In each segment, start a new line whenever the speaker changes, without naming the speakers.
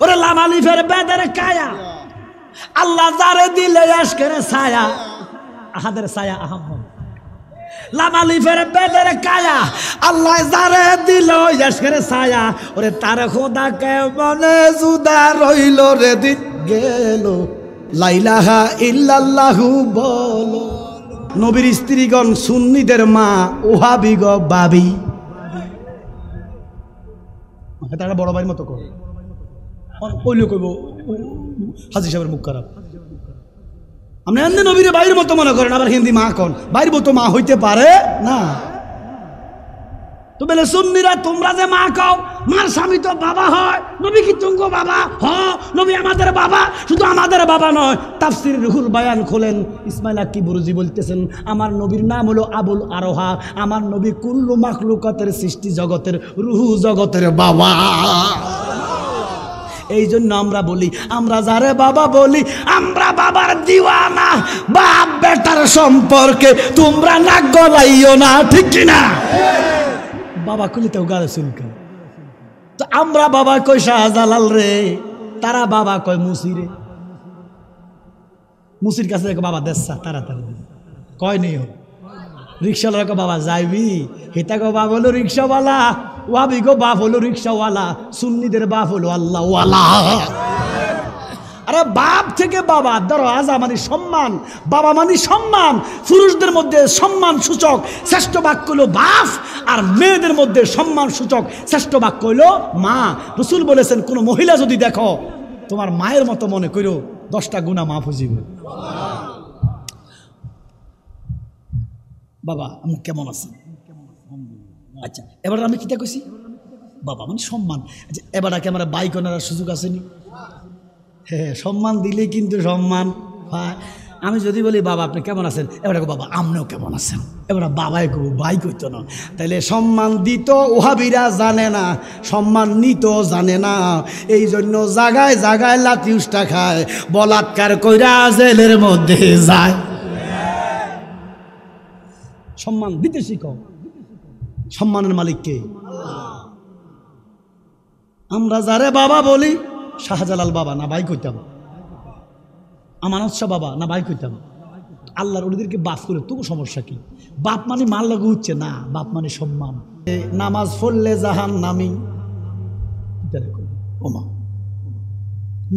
ওরে লামালিফের বেদের কায়া আল্লাহ যারে দিলে এশকের ছায়া আহাদের ছায়া আহমদ লামালিফের বেদের কায়া আল্লাহ যারে দিল এশকের ছায়া ওরে তার খোদাকে মনে জুদা রইল রে দিন গেল লা ইলাহা ইল্লাল্লাহু বলো। নবীর স্ত্রীগণ সুন্নিদের মা ওহাবি গো বাবি তারা বড় ভাইয়ের মতো করে কইলে কইব হাজী সাহেবের মুখ খারাপ। আপনি এমনি নবীরে বাইরের মতো মনে করেন আবার হিন্দি মা কন বাইর মতো মা হইতে পারে না। তো বলে সুন্নিরা তোমরা যে মা কও মার স্বামী তো বাবা হয় নবী কি তুঙ্গ বাবা হ নবী আমাদের বাবা শুধু আমাদের বাবা নয় তাফসির রুহুল বায়ান খোলেন ইসমাইল আক্কি বুরুজি বলতেছেন আমার নবীর নাম হলো আবুল আরোহা আমার নবী কুল্লু মাখলুকাতের সৃষ্টি জগতের রুহু জগতের বাবা। এই জন্য আমরা বলি আমরা যারে বাবা বলি আমরা বাবার দিওয়ানা বাপ বেটার সম্পর্কে তোমরা না গলাইও না ঠিক কিনা বাবা কইলে তো গালে শুনকে তো আমরা বাবা কই শাহজালাল রে তারা বাবা কয় মুসি রে মুসির কাছে দেখো বাবা দেশা তাড়াতাড়ি কয় নেই রিক্সাওয়ালা কো বাবা যাইবি হেতা কো বাপ হলো রিক্সাওয়ালা ওয়াবি গো বাপ হলো রিক্সাওয়ালা সুন্নিদের বাপ হলো আল্লাহওয়ালা। আরে বাপ থেকে বাবা ধরো আজা মানে সম্মান বাবা মানে সম্মান পুরুষদের মধ্যে সম্মান সূচক শ্রেষ্ঠ বাক্য হলো বাপ আর মেয়েদের মধ্যে সম্মান সূচক শ্রেষ্ঠ বাক্য হলো মা। রাসূল বলেছেন কোন মহিলা যদি দেখো তোমার মায়ের মতো মনে করো 10টা গুনাহ মাফ হয়ে যাবে। বাবা আমি কেমন আছেন আচ্ছা এবার আমি কিটা কইছি বাবা মানে সম্মান। আচ্ছা এবার কি আমার বাইক ওনার সুযোগ আসেনি হ্যাঁ সম্মান দিলে কিন্তু সম্মান হয়। আমি যদি বলি বাবা আপনি কেমন আছেন এবার বাবা আপনিও কেমন আছেন এবার বাবাই কব ভাই কইতো না তাইলে সম্মান দিত ওহাবিরা জানে না সম্মান নিত জানে না এই জন্য জায়গায় জায়গায় লাঠি উষ্টা খায় বলাৎকার কইরা জেলের মধ্যে যায়। সম্মান দিতে শিখো সম্মানের মালিক কে আমরা যারে বাবা বলি শাহজালাল বাবা না ভাই কইতাম আমানত শাহ বাবা না ভাই কইতাম আল্লাহর ওদেরকে বাপ করে তবু সমস্যা কি বাপ মানে মার লাগু হচ্ছে না বাপ মানে সম্মান। নামাজ পড়লে জাহান নামি ওমা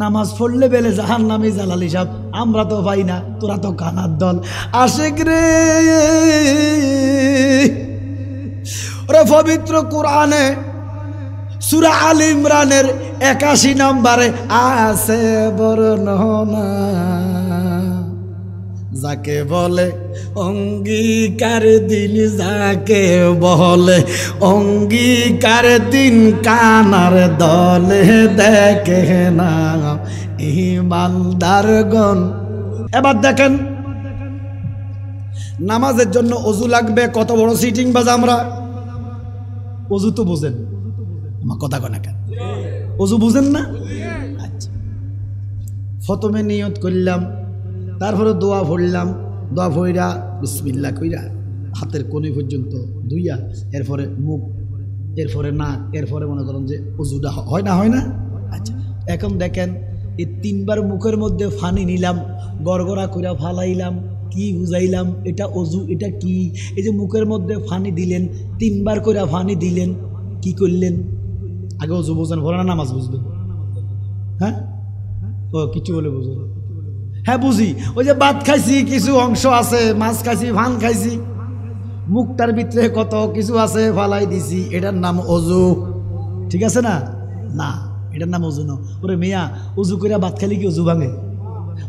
নামাজ পড়লে বেলে জাহান নামি জালালি সাহেব আমরা তো পাই না তোরা তো কানার দল আশেক রে ওরে পবিত্র কোরআনে সূরা আল ইমরানের 81 নম্বরে আছে বর্ণনা যাকে বলে অঙ্গীকার দিন যাকে বলে অঙ্গীকার দিন কানার দলে দেখে না ঈমানদারগণ। এবার দেখেন নামাজের জন্য ওযু লাগবে কত বড় সিটিং বাজ আমরা ওযু তো বুঝেন আমার কথা কয় না কেন ওযু বুঝেন না আচ্ছা প্রথমে নিয়ত করলাম তারপরে দোয়া পড়লাম দোয়া পড়া বিসমিল্লাহ কইরা হাতের কোণে পর্যন্ত ধুইয়া এরপরে মুখ এরপরে নাক এরপরে মনে করেন যে ওযুটা হয় না আচ্ছা এখন দেখেন এই 3বার মুখের মধ্যে পানি নিলাম গড়গড়া কইরা ফালাইলাম কি বুঝাইলাম এটা ওযু এটা কি এই যে মুখের মধ্যে পানি দিলেন 3বার কইরা পানি দিলেন কি করলেন আগে ওযু বুঝেন পরে না নামাজ বুঝবেন হ্যাঁ ও কিছু বলে বুঝুন হ্যাঁ বুঝি ওই যে ভাত খাইছি কিছু অংশ আছে মাছ খাইছি ভান খাইছি মুখটার ভিতরে কত কিছু আছে ফালাই দিছি এটার নাম ওযু ঠিক আছে না না এটার নাম ওযু না ওরে মিয়া ওযু করে ভাত খাইলে কি ওযু ভাঙে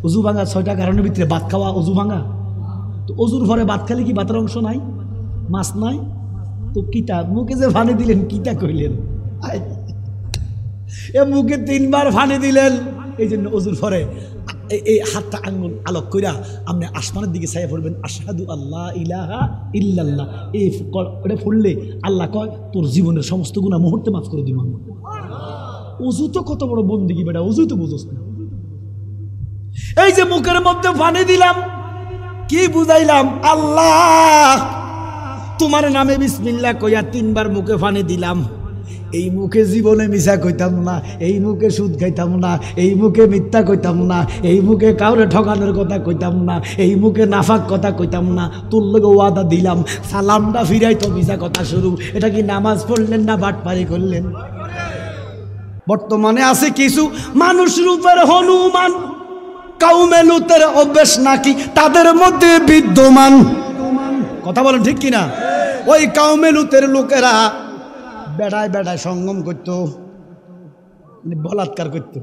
ওযু ভাঙা 6টা কারণের ভিতরে ভাত খাওয়া ওযু ভাঙা তো ওযুর পরে ভাত খাইলে কি ভাতের অংশ নাই মাছ নাই তো কিটা মুখে যে পানি দিলেন কিটা কইলেন এ মুখে 3বার পানি দিলেন এই জন্য ওযুর পরে এই হাতটা আঙ্গুল আলোক কইরা আপনি আসমানের দিকে চাইয়া পড়বেন আশহাদু আল্লা ইলাহা ইল্লাল্লাহ এই করে পড়লে আল্লাহ কয় তোর জীবনের সমস্ত গুনাহ মুহূর্তে মাফ করে দিব। ওযু তো কত বড় বন্দেগী বেটা ওযু তো বুঝোস না এই যে মুখের মধ্যে পানি দিলাম কি বুঝাইলাম আল্লাহ তোমার নামে বিসমিল্লাহ কইয়া 3বার মুখে পানি দিলাম এই মুখে জীবনে মিছা কইতাম না, এই মুখে সুদ খাইতাম না, এই মুখে মিথ্যা কইতাম না, এই মুখে কাউরে ঠকানোর কথা কইতাম না, এই মুখে নাফাক কথা কইতাম না। তোর লগে ওয়াদা দিলাম, সালামটা ফিরাই তো মিছা কথা শুরু। এটা কি নামাজ পড়লেন না বাটপারি করলেন? বর্তমানে আছে কিছু মানুষ রূপের হনুমান, কাউমে লুতের অভ্যেস নাকি তাদের মধ্যে বিদ্যমান। কথা বলেন ঠিক কিনা? ওই কাউমে লুতের লোকেরা বেড়ায় বেড়ায় সঙ্গম করতো, বলাৎকার করত।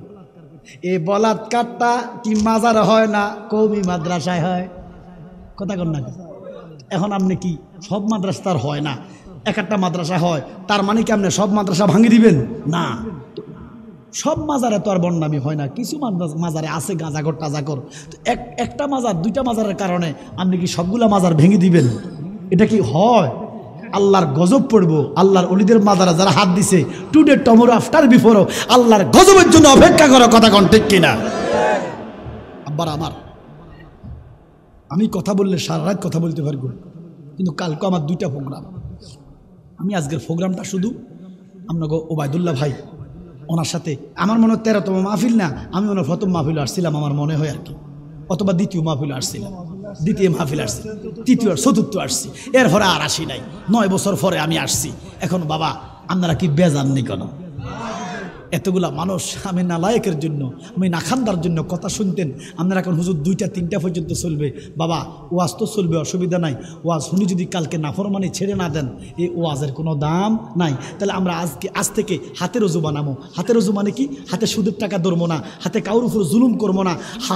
এই বলাৎকারটা কি মাজার হয় না কওমি মাদ্রাসায় হয়? কথা কন না। এখন আপনি কি সব মাদ্রাসার হয় না, এক একটা মাদ্রাসা হয়, তার মানে কি আপনি সব মাদ্রাসা ভাঙি দিবেন? না, সব মাজারে তো আর বন্যামি হয় না। কিছু মাজারে আছে গাঁজাগর টাজাগর। একটা মাজার দুইটা মাজারের কারণে আপনি কি সবগুলা মাজার ভেঙে দিবেন? এটা কি হয়? আল্লাহর গজব পড়বো। আল্লাহর অলিদের মাজারা যারা হাত দিছে, টুডে টমোরো আফটার বিফোরও আল্লাহর গজবের জন্য অপেক্ষা করো। কথা কন ঠিক কিনা? আব্বার আমার, আমি কথা বললে সারা রাত কথা বলতে পারবো, কিন্তু কালকে আমার দুইটা প্রোগ্রাম। আমি আজকের প্রোগ্রামটা শুধু আপনাকে ওবায়দুল্লাহ ভাই ওনার সাথে আমার মনে হয় 13তম মাহফিল না, আমি ওনার প্রথম মাহফিল আসছিলাম আমার মনে হয় আর কি, অথবা দ্বিতীয় মাহফিল আসছিলাম, দ্বিতীয় মাহফিল আসছি, তৃতীয় চতুর্থ আসছি, এরপরে আর আসি নাই। 9 বছর পরে আমি আসছি। এখন বাবা আপনারা কি বেজাননি কেন? এতগুলা মানুষ আমি নালায়েকের জন্য, আমি নাখান্দার জন্য কথা শুনতেন। আপনারা এখন হুজুর 2টা 3টা পর্যন্ত চলবে। বাবা ওয়াজ তো চলবে, অসুবিধা নাই। ওয়াজ শুনি যদি কালকে নাফরমানি ছেড়ে না দেন, এই ওয়াজের কোনো দাম নাই। তাহলে আমরা আজ থেকে হাতের ওজু বানাবো। হাতের ওজু মানে কি? হাতে সুদের টাকা ধরবো না, হাতে কাউর উপর জুলুম করবো না,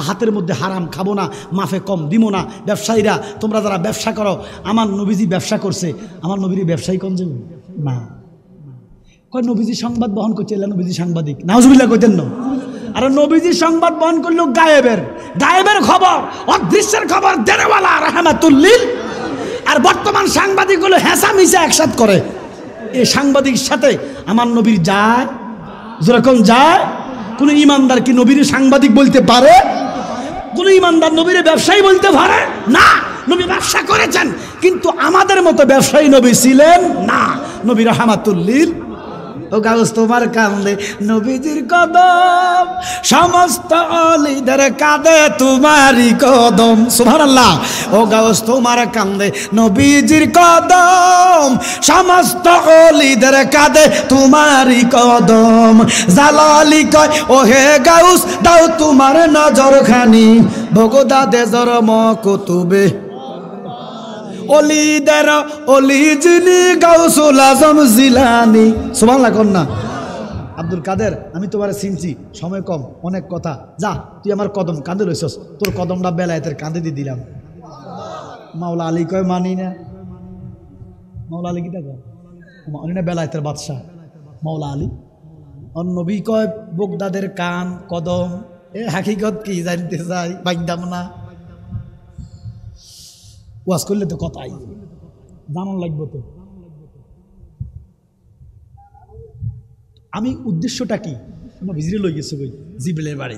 হাতের মধ্যে হারাম খাবো না, মাফে কম দিব না। ব্যবসায়ীরা তোমরা যারা ব্যবসা করো, আমার নবীজি ব্যবসা করছে, আমার নবীর ব্যবসায়ী কম যাবে না। কয় নবীজি সংবাদ বহন করছে, নবীজি সাংবাদিক, নাউজুবিল্লাহ কইতেন না। আর নবীজি সংবাদ বহন করলো গায়েবের খবর, অদৃশ্যের খবর দেনেওয়ালা রাহমাতুল লিল। আর বর্তমান সাংবাদিক হলো হেসা মিশা একসাথ করে। এই সাংবাদিক সাথে আমার নবীর যায় যেরকম যায়। কোন ইমানদার কি নবীর সাংবাদিক বলতে পারে? কোন ইমানদার নবীর ব্যবসায়ী বলতে পারে না? নবী ব্যবসা করেছেন, কিন্তু আমাদের মতো ব্যবসায়ী নবী ছিলেন না। নবী রাহমাতুল লিল। ও গাউস তোমার কান্দে নবীজির কদম, সমস্ত অলিদের কাঁদে তোমারই কদম। সুবহানাল্লাহ। ও গাউস তোমার কান্দে নবীজির কদম, সমস্ত অলিদের কাঁদে তোমারই কদম। জালালি কয় ও হে গাউস দাও তোমার নজর খানি, ভগদাদে জরম কুতুবে অলিদের অলি যিনি গাউসুল আজম জিলানি। সুবহানাল্লাহ কোন না? আব্দুল কাদের, আমি তোমার চিনছি, সময় কম, অনেক কথা। যা তুই আমার কদম কাঁদে রইছস, তোর কদমটা বেলায়েতের কাঁদে দিয়ে দিলাম। মাওলা আলী কয় মানি না। মাওলা আলী কি দেখো মানি না? বেলায়েতের বাদশাহ মাওলা আলী। নবী কয় বগদাদের কান কদম। এ হাকিকত কি জানতে চাই, বাইদাম না। ওয়াজ করলে তো কথাই জানান লাগবে। তো আমি উদ্দেশ্যটা কি? নবীজিরে লই গেছে কই জিব্রাইলের বাড়ি,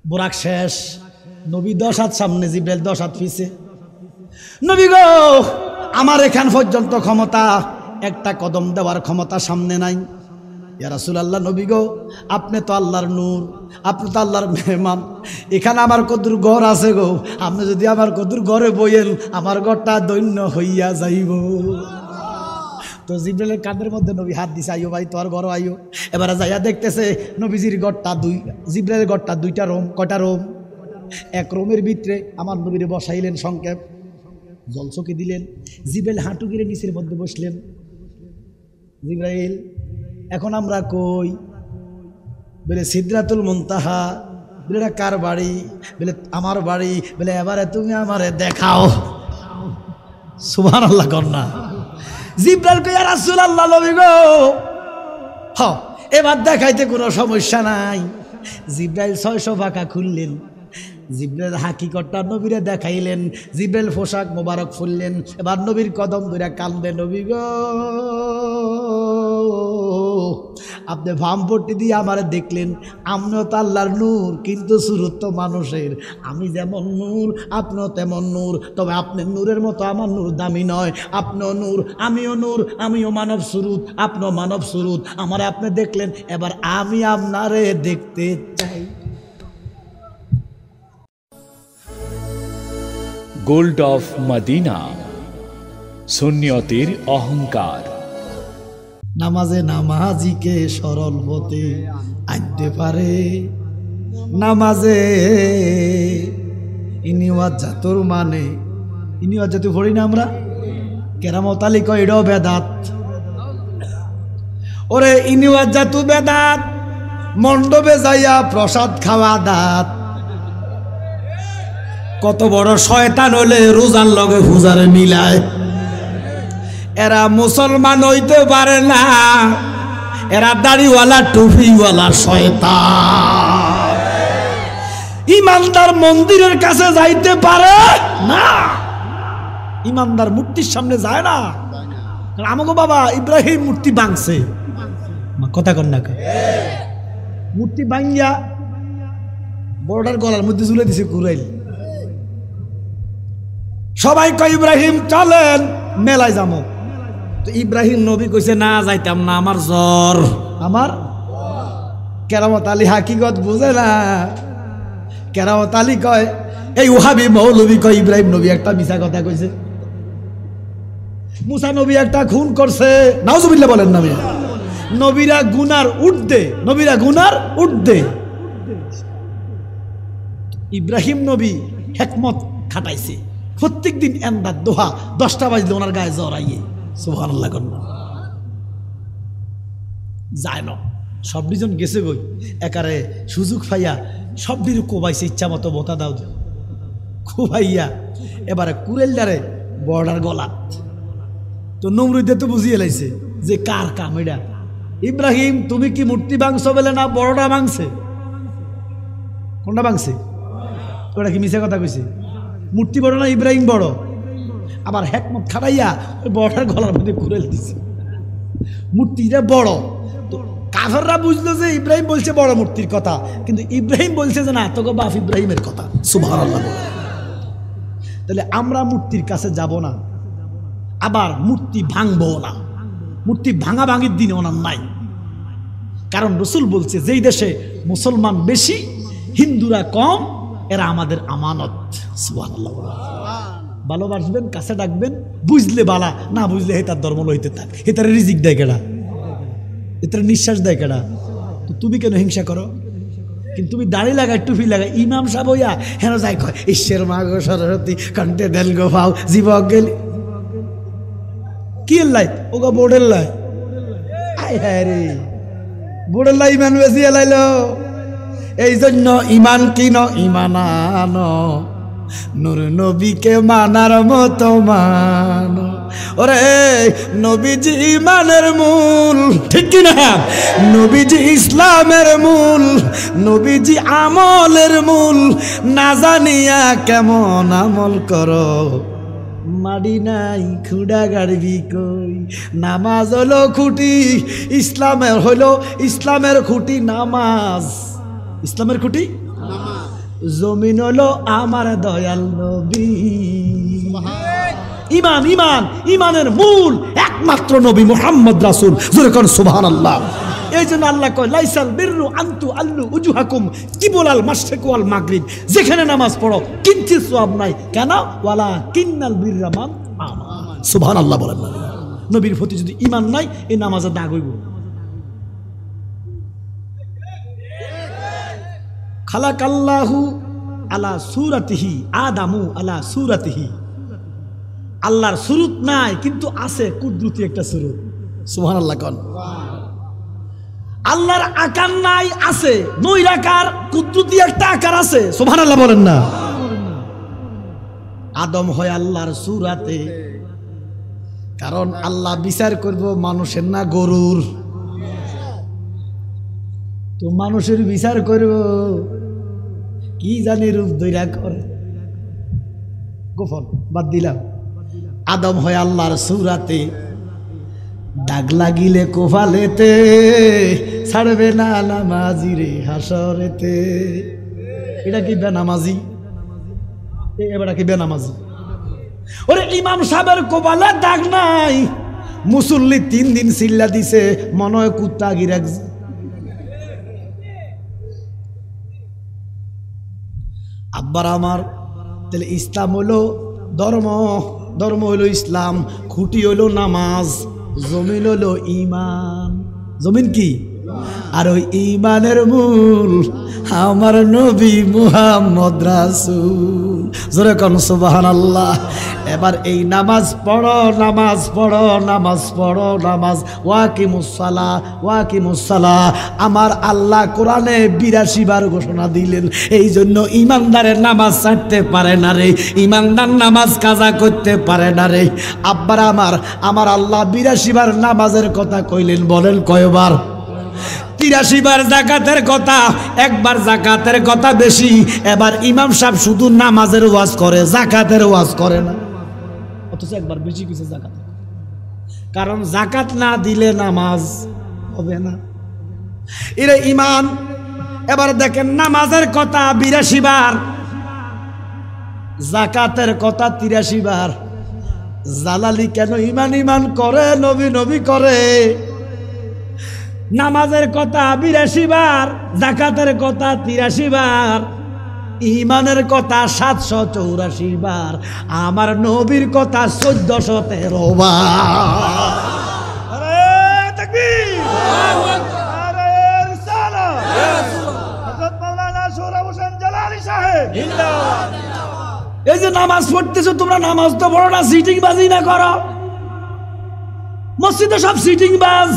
বোরাক শেষ, নবী 10 হাত সামনে, জিব্রাইল 10 হাত পিছে। নবী গো আমার এখান পর্যন্ত ক্ষমতা, একটা কদম দেওয়ার ক্ষমতা সামনে নাই। ইয়া রাসূলুল্লাহ, নবী গো আপনি তো আল্লাহর নূর, আপনি তো আল্লাহর মেহমান, এখানে আমার কদুর ঘর আছে গো, আপনি যদি আমার কদুর ঘরে বইয়েন আমার ঘরটা দৈন্য হইয়া যাইব। তো জিব্রাইলের কাঁধের মধ্যে নবী হাত দিছে, আইও ভাই তোর ঘর আইও। এবারে যাইয়া দেখতেছে নবীজির ঘরটা জিব্রাইলের ঘরটা 2টা রুম। কয়টা রুম? এক রুমের ভিতরে আমার নবীরে বসাইলেন, সংক্ষেপ জলচকি দিলেন। জিব্রাইল হাঁটু গিরে নিচের মধ্যে বসলেন। জিব্রাইল এখন আমরা কই? বলে সিদরাতুল মুনতাহা। বলে এটা কার বাড়ি? বলে আমার বাড়ি। বলে এবারে তুমি আমারে দেখাও। সুবহানাল্লাহ কন্যা। জিব্রাইল কই ইয়া রাসূলুল্লাহ, নবী গো হ এবার দেখাইতে কোনো সমস্যা নাই। জিব্রাইল 600 পাকা খুললেন, জিব্রাইল হাকিকতটা নবীরে দেখাইলেন। জিব্রাইল পোশাক মোবারক ফুললেন, এবার নবীর কদম ধরে কান্দে, নবী গো আপনি ভামপট্টি দিয়ে আমারে দেখলেন, আপনিও তো আল্লাহর নূর, কিন্তু সুরত তো মানুষের। আমি যেমন নূর আপনিও তেমন নূর, তবে আপনার নূরের মতো আমার নূর দামি নয়। আপনিও নূর, আমিও নূর, আমিও মানব সুরুত, আপনিও মানব সুরুত। আমারে আপনি দেখলেন, এবার আমি আপনারে দেখতে চাই।
গোল্ড অফ মদিনা, সুন্নিয়তের অহংকার।
নামাজে নামাজিকে সরল হতে আনতে পারে, নামাজে ইনিওয়াজ জাতুর মানে ইনিওয়াজ জাতু পড়ি না আমরা, কেরামত আলী কয় এটাও বেদাত। ওরে ইনিওয়াজ জাতু বেদাত, মণ্ডপে যাইয়া প্রসাদ খাওয়া দাঁত। কত বড় শয়তান হলে রোজার লগে হুজারে মিলায়। এরা মুসলমান হইতে পারে না, এরা দাড়িওয়ালা টুপিওয়ালা শয়তান। ইমানদার মন্দিরের কাছে যাইতে পারে না, ইমানদার মূর্তির সামনে যায় না। আমাকে বাবা ইব্রাহিম মূর্তি ভাঙছে, কথা কন না, মূর্তি ভাঙ্গিয়া বড়টার গলার মধ্যে ঝুলে দিছে কুরাইল। সবাই কয় ইব্রাহিম চলেন মেলায় যাবো। তো ইব্রাহিম নবী কইছে না যাইতাম না, আমার জ্বর। আমার কেরামত আলী হাকিগত বুঝে না। কেরামত আলী কয়, এই ওহাবি মৌলবী কয় ইব্রাহিম নবী একটা মিছা কথা কইছে, মুসা নবী একটা খুন করছে। নাউজুবিল্লাহ বলেন না। নবীরা গুনার উর্ধ্বে, নবীরা গুনার উর্ধ্বে। ইব্রাহিম নবী হিকমত খাটাইছে, প্রত্যেক দিন এন্দার দোহা 10টা বাজলে ওনার গায়ে জ্বর আইয়ে। সুবহানাল্লাহ কন্যা যায় না, সব দুজন গেছে গই, একারে সুযোগ পাইয়া সব দিন কোবাইছে, ইচ্ছা মতো বোতা দাও কোবাইয়া এবারে কুরেলদারে বর্ডার গলা। তো নমরুদে তো বুঝিয়ে লাইছে যে কার কাম এটা। ইব্রাহিম তুমি কি মূর্তি ভাঙছো বলে না বড়টা ভাঙছে? কোনটা ভাঙছে? ওটা কি মিছা কথা কইছে? মূর্তি বড় না ইব্রাহিম বড়? আবার হেকমত খাটাইয়া ওই বড়টার গলার মধ্যে কুরেল দিছে, মূর্তিটা বড়। তো কাফেররা বুঝলো যে ইব্রাহিম বলছে বড় মূর্তির কথা, কিন্তু ইব্রাহিম বলছে যে না তোকে বাপ ইব্রাহিমের কথা। সুবহানাল্লাহ। তাহলে আমরা মূর্তির কাছে যাব না, আবার মূর্তি ভাঙবো না। মূর্তি ভাঙা ভাঙির দিন ওনার নাই, কারণ রসুল বলছে যেই দেশে মুসলমান বেশি হিন্দুরা কম, এরা আমাদের আমানত। সুবহানাল্লাহ। ভালোবাসবেন, কাছে ডাকবেন, বুঝলে বালা, না বুঝলে হেতার ধর্ম লইতে থাক। হেতার রিজিক দেয় কেডা? হেতার নিঃশ্বাস দেয় কেডা? তো তুমি কেন হিংসা করো? কিন্তু তুমি দাড়ি লাগাই, টুপি লাগাই, ইমাম সাহেব হইয়া হেন যাই কয় ঈশ্বর মা গো সরস্বতী কণ্ঠে দেন গো পাও জীবক গেলি কি লাই ওগা বোর্ডের লাই। আয় হ্যাঁ রে, বোর্ডের লাই ইমান বেশি এলাইল। এই জন্য ইমান কিন ইমান আনো, নূর নবীকে মানার মতো মানো। ওরে নবীজি ইমানের মূল, ঠিক কিনা? নবীজি ইসলামের মূল, নবীজি আমলের মূল। না জানিয়া কেমন আমল করো, মাডি নাই খুঁড়া গাড়বি কই। নামাজ হলো খুঁটি, ইসলামের হলো ইসলামের খুঁটি নামাজ। ইসলামের খুঁটি জমিন হলো আমার দয়াল নবী। ইমান, ইমান, ইমানের মূল একমাত্র নবী মুহাম্মদ রাসূল। জোরে কোন সুবহানাল্লাহ। এই জন্য আল্লাহ কয় লাইসাল বিররু আনতু আল্লু উজুহাকুম কিবলাল মাশরিক ওয়াল মাগরিব। যেখানে নামাজ পড়ো কিঞ্চিত সওয়াব নাই, কেন? ওয়ালা কিন্নাল বিররা মান আমানা। সুবহানাল্লাহ বলেন না। নবীর প্রতি যদি ঈমান নাই, এই নামাজে দাগ হইব। খালাকাল্লাহু আলা সূরাতিহি, আদামু আলা সূরাতিহি। আল্লাহর সুরত নাই, কিন্তু আছে কুদরতি একটা সুরত। সুবহানাল্লাহ কোন। আল্লাহর আকার নাই, আছে নৈরাকার কুদরতি একটা আকার আছে। সুবহানাল্লাহ বলেন না। আদম হয় আল্লাহর সূরাতে, কারণ আল্লাহ বিচার করব মানুষের না গরুর। তো মানুষের বিচার করব কি জানি রূপ দৈরা করে, গোপন বাদ দিলাম। আদম হয় আল্লাহর সূরাতে, দাগ লাগিলে কোফালেতে ছাড়বে না নামাজি রে হাসরেতে। এটা কি বেনামাজি? এবার কি বেনামাজি? ওরে ইমাম সাহেবের কোপালে দাগ নাই, মুসল্লি 3 দিন চিল্লা দিছে, মনে হয় কুত্তা গিরাক। আব্বার আমার, তাহলে ইসলাম হলো ধর্ম, ধর্ম হলো ইসলাম, খুঁটি হলো নামাজ, জমিন হলো ইমান। জমিন কি? আর ওই ইমানের মূল আমার নবী মুহাম্মদ রাসূল। জোরে কোন সুবহানাল্লাহ। এবার এই নামাজ পড়ো, নামাজ পড়ো, নামাজ পড়ো, নামাজ। ওয়াকিমুস সালাহ, ওয়াকিমুস সালাহ। আমার আল্লাহ কোরআনে 82 বার ঘোষণা দিলেন, এই জন্য ইমানদারের নামাজ ছাড়তে পারে না রে, ইমানদার নামাজ কাজা করতে পারে না রে। আব্বার আমার, আমার আল্লাহ 82 বার নামাজের কথা কইলেন, বলেন কয়বার? 83 বার যাকাতের কথা, একবার যাকাতের কথা বেশি। এবার ইমাম সাহেব শুধু নামাজের ওয়াজ করে, যাকাতের ওয়াজ করে না, অথচ একবার বেশি কিছু যাকাত। কারণ যাকাত না দিলে নামাজ হবে না। এরে ইমান। এবার দেখেন নামাজের কথা 82 বার, যাকাতের কথা 83 বার। জালালি কেন ইমান ইমান করে, নবী নবী করে? নামাজের কথা 82 বার, যাকাতের কথা 83 বার, ইমানের কথা 784 বার, আমার নবীর কথা 1413 বার। আরে তাকবীর, আরে রিসালাত, হযরত মাওলানা সোহরাব হোসেন জালালী সাহেব জিন্দাবাদ। এই যে নামাজ পড়তেছো তোমরা, নামাজ তো পড়ো না, সিটিং বাজি না করো। মসজিদে সব সিটিং বাজ।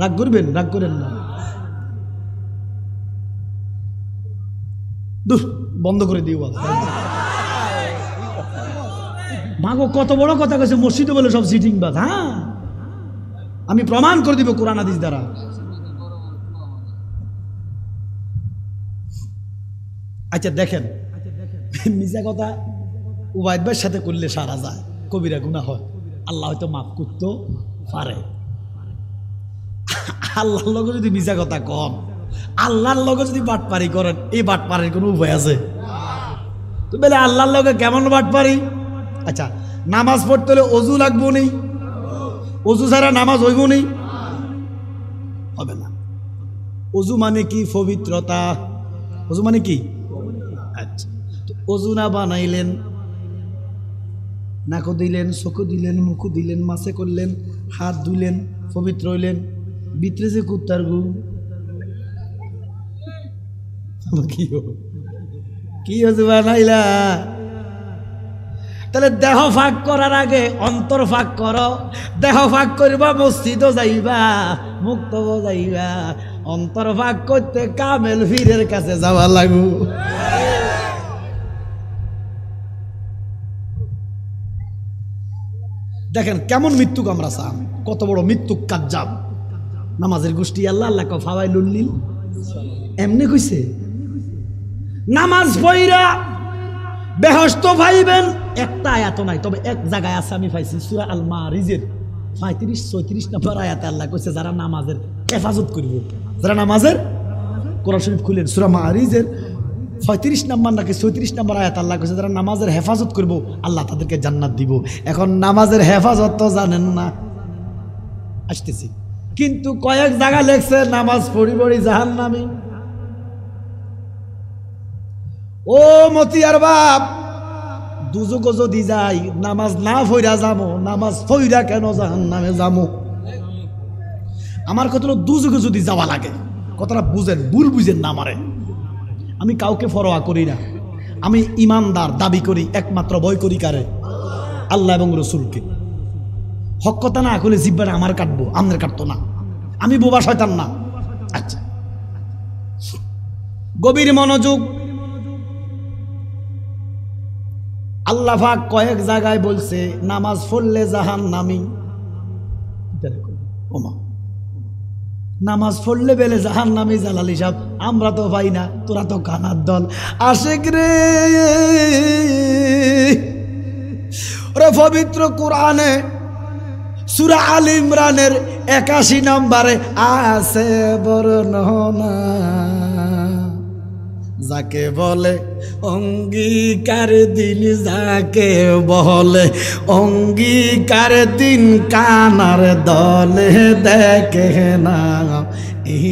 রাগ করবেন? রাগ করেন না, বন্ধ করে দিও। মাগো কত বড় কথা কইছে, মসজিদে বলে সব সিটিং বাজ। হ্যাঁ, আমি প্রমাণ করে দিব কোরআন হাদিস দ্বারা। আচ্ছা দেখেন, মিজা কথা উবাইদ ভাইয়ের সাথে করলে সারা যায়, কবিরা গুনাহ হয়, আল্লাহ হয়তো মাফ করতে পারে। আল্লাহর লগে যদি মিজা কথা কম, আল্লাহর লগে যদি বাটপারি করেন, এই বাটপারির কোনো উপায় আছে? তো বলে আল্লাহর লগে কেমন বাটপারি? আচ্ছা, নামাজ পড়তে হলে অজু লাগবো নি? অজু ছাড়া নামাজ হইব নি? হবে না। অজু মানে কি? পবিত্রতা। অজু মানে কি? আচ্ছা, তো অজু না বানাইলেন, নাকো দিলেন, চোখো দিলেন, মুখো দিলেন, মাছে করলেন, হাত ধুলেন, পবিত্র হইলেন, ভিতরে যে কুত্তার গু কি অজু বানাইলা? তাহলে দেহ ফাঁক করার আগে অন্তর ফাঁক করো। দেহ ফাঁক করবা, মসজিদও যাইবা, মুক্তও যাইবা। অন্তর ফাঁক করতে কামেল ফিরের কাছে যাওয়া লাগু। দেখেন কেমন মৃত্যুক আমরা চান, কত বড় মৃত্যুক কাজ্জাব নামাজের গোষ্ঠী। আল্লাহ আল্লাহ ফাওয়াই লুল্লিল এমনি কইছে, নামাজ পড়া বেহস্ত ভাইবেন। একটা আয়াত নাই, তবে এক জায়গায় আছে, আমি পাইছি সূরা আল মারিজের 35-36 নম্বর আয়াতে আল্লাহ কইছে, যারা নামাজের হেফাজত করব, যারা নামাজের, কোরআন শরীফ খুলেন সূরা মারিজের 35 নম্বর নাকি 36 নম্বর আয়াত আল্লাহ কইছে, যারা নামাজের হেফাজত করব আল্লাহ তাদেরকে জান্নাত দিব। এখন নামাজের হেফাজত তো জানেন না, আসতেছি, কিন্তু কয়েক জায়গা লেখছে নামাজ পড়ি পড়ি জাহান্নামী। ও মতিয়ার বাপ, দুজক যদি যাই, নামাজ না ফইরা যাবো, নামাজ ফইরা কেন জাহান্নামে যাবো? আমার কথা দুজকে যদি যাওয়া লাগে, কথাটা বুঝেন, ভুল বুঝেন না আমারে। আমি কাউকে ফরোয়া করি না, আমি ইমানদার দাবি করি, একমাত্র ভয় করি কারে? আল্লাহ এবং রসুলকে। হক কথা না করলে জিব্বাটা আমার কাটবো, আমাদের কাটতো না। আমি বোবা শয়তান না। আচ্ছা, গভীর মনোযোগ। আল্লাহ পাক কয়েক জায়গায় বলছে নামাজ পড়লে জাহান্নামী। ওমা, নামাজ পড়লে বেলে জাহান্নামী। জালালি সাহেব, আমরা তো পাই না, তোরা তো কানার দল। আশেক রে, ওরে পবিত্র কোরআনে সূরা আল ইমরানের 81 নম্বরে আছে বর্ণনা, যাকে বলে অঙ্গীকার দিন, যাকে বলে অঙ্গীকার দিন, কানার দলে দেখে না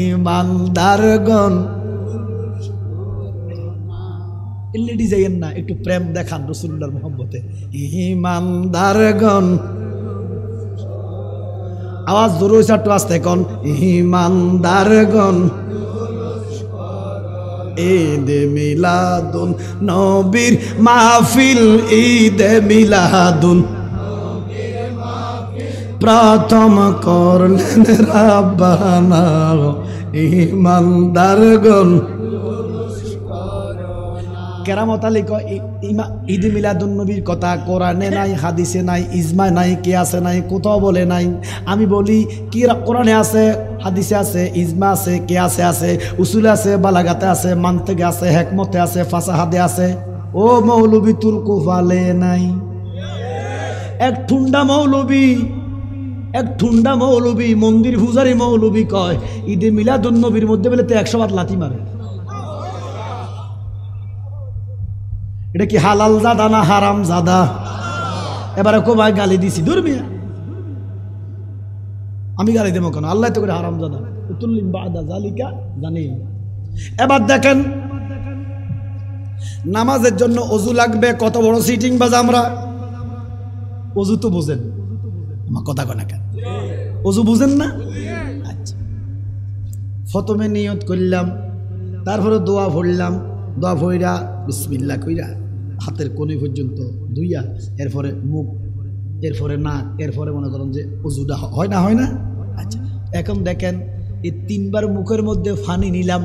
ইমানদারগণ। এলইডি যাইয়েন না, একটু প্রেম দেখান রাসূলুল্লাহর মহব্বতে। ইমানদারগণ, আওয়াজ জোরে একটু আস্তে কোন। ইমানদারগণ, ঈদে মিলাদুন নবীর মাহফিল, ঈদে মিলাদুন প্রথম করলেন রাব্বানা। ইমানদারগণ, কেরামত আলী কয় ঈদ মিলাদুন নবীর কথা কোরআনে নাই, হাদিসে নাই, ইজমা নাই, কিয়াসে নাই, কোথাও বলে নাই। আমি বলি কি কোরআনে আছে, হাদিসে আছে, ইজমা আছে, কিয়াসে আছে, উসুলে আছে, বালাগাতে আছে, মান্তেকে আছে, হেকমতে আছে, ফাসাহাদে আছে। ও মৌলবী তুল কুফালে নাই। এক ঠুন্ডা মৌলবী মন্দির পূজারি মৌলবী কয় ঈদে মিলাদুন নবীর মধ্যে বলে তো 100 বার লাথি মারে। এটা কি হালাল জাদা না হারাম জাদা? এবারে কোবাই গালি দিছি, দূর মিয়া, আমি গালি দেবো কেন? আল্লাহ তো করে হারাম জাদা তুল্লিম বাদা জালিকা জানি। এবার দেখেন, নামাজের জন্য অজু লাগবে, কত বড় সিটিং বাজ আমরা। অজু তো বুঝেন, আমার কথা কয় না কেন? অজু বুঝেন না? আচ্ছা, প্রথমে নিয়ত করলাম, তারপরে দোয়া পড়লাম, দোয়া পড়া বিসমিল্লাহ কইরা হাতের কোণে পর্যন্ত ধুইয়া, এরপরে মুখ, এরপরে নাক, এরপরে মনে করেন যে অজুটা হয় না? আচ্ছা, এখন দেখেন এই 3 বার মুখের মধ্যে ফানি নিলাম,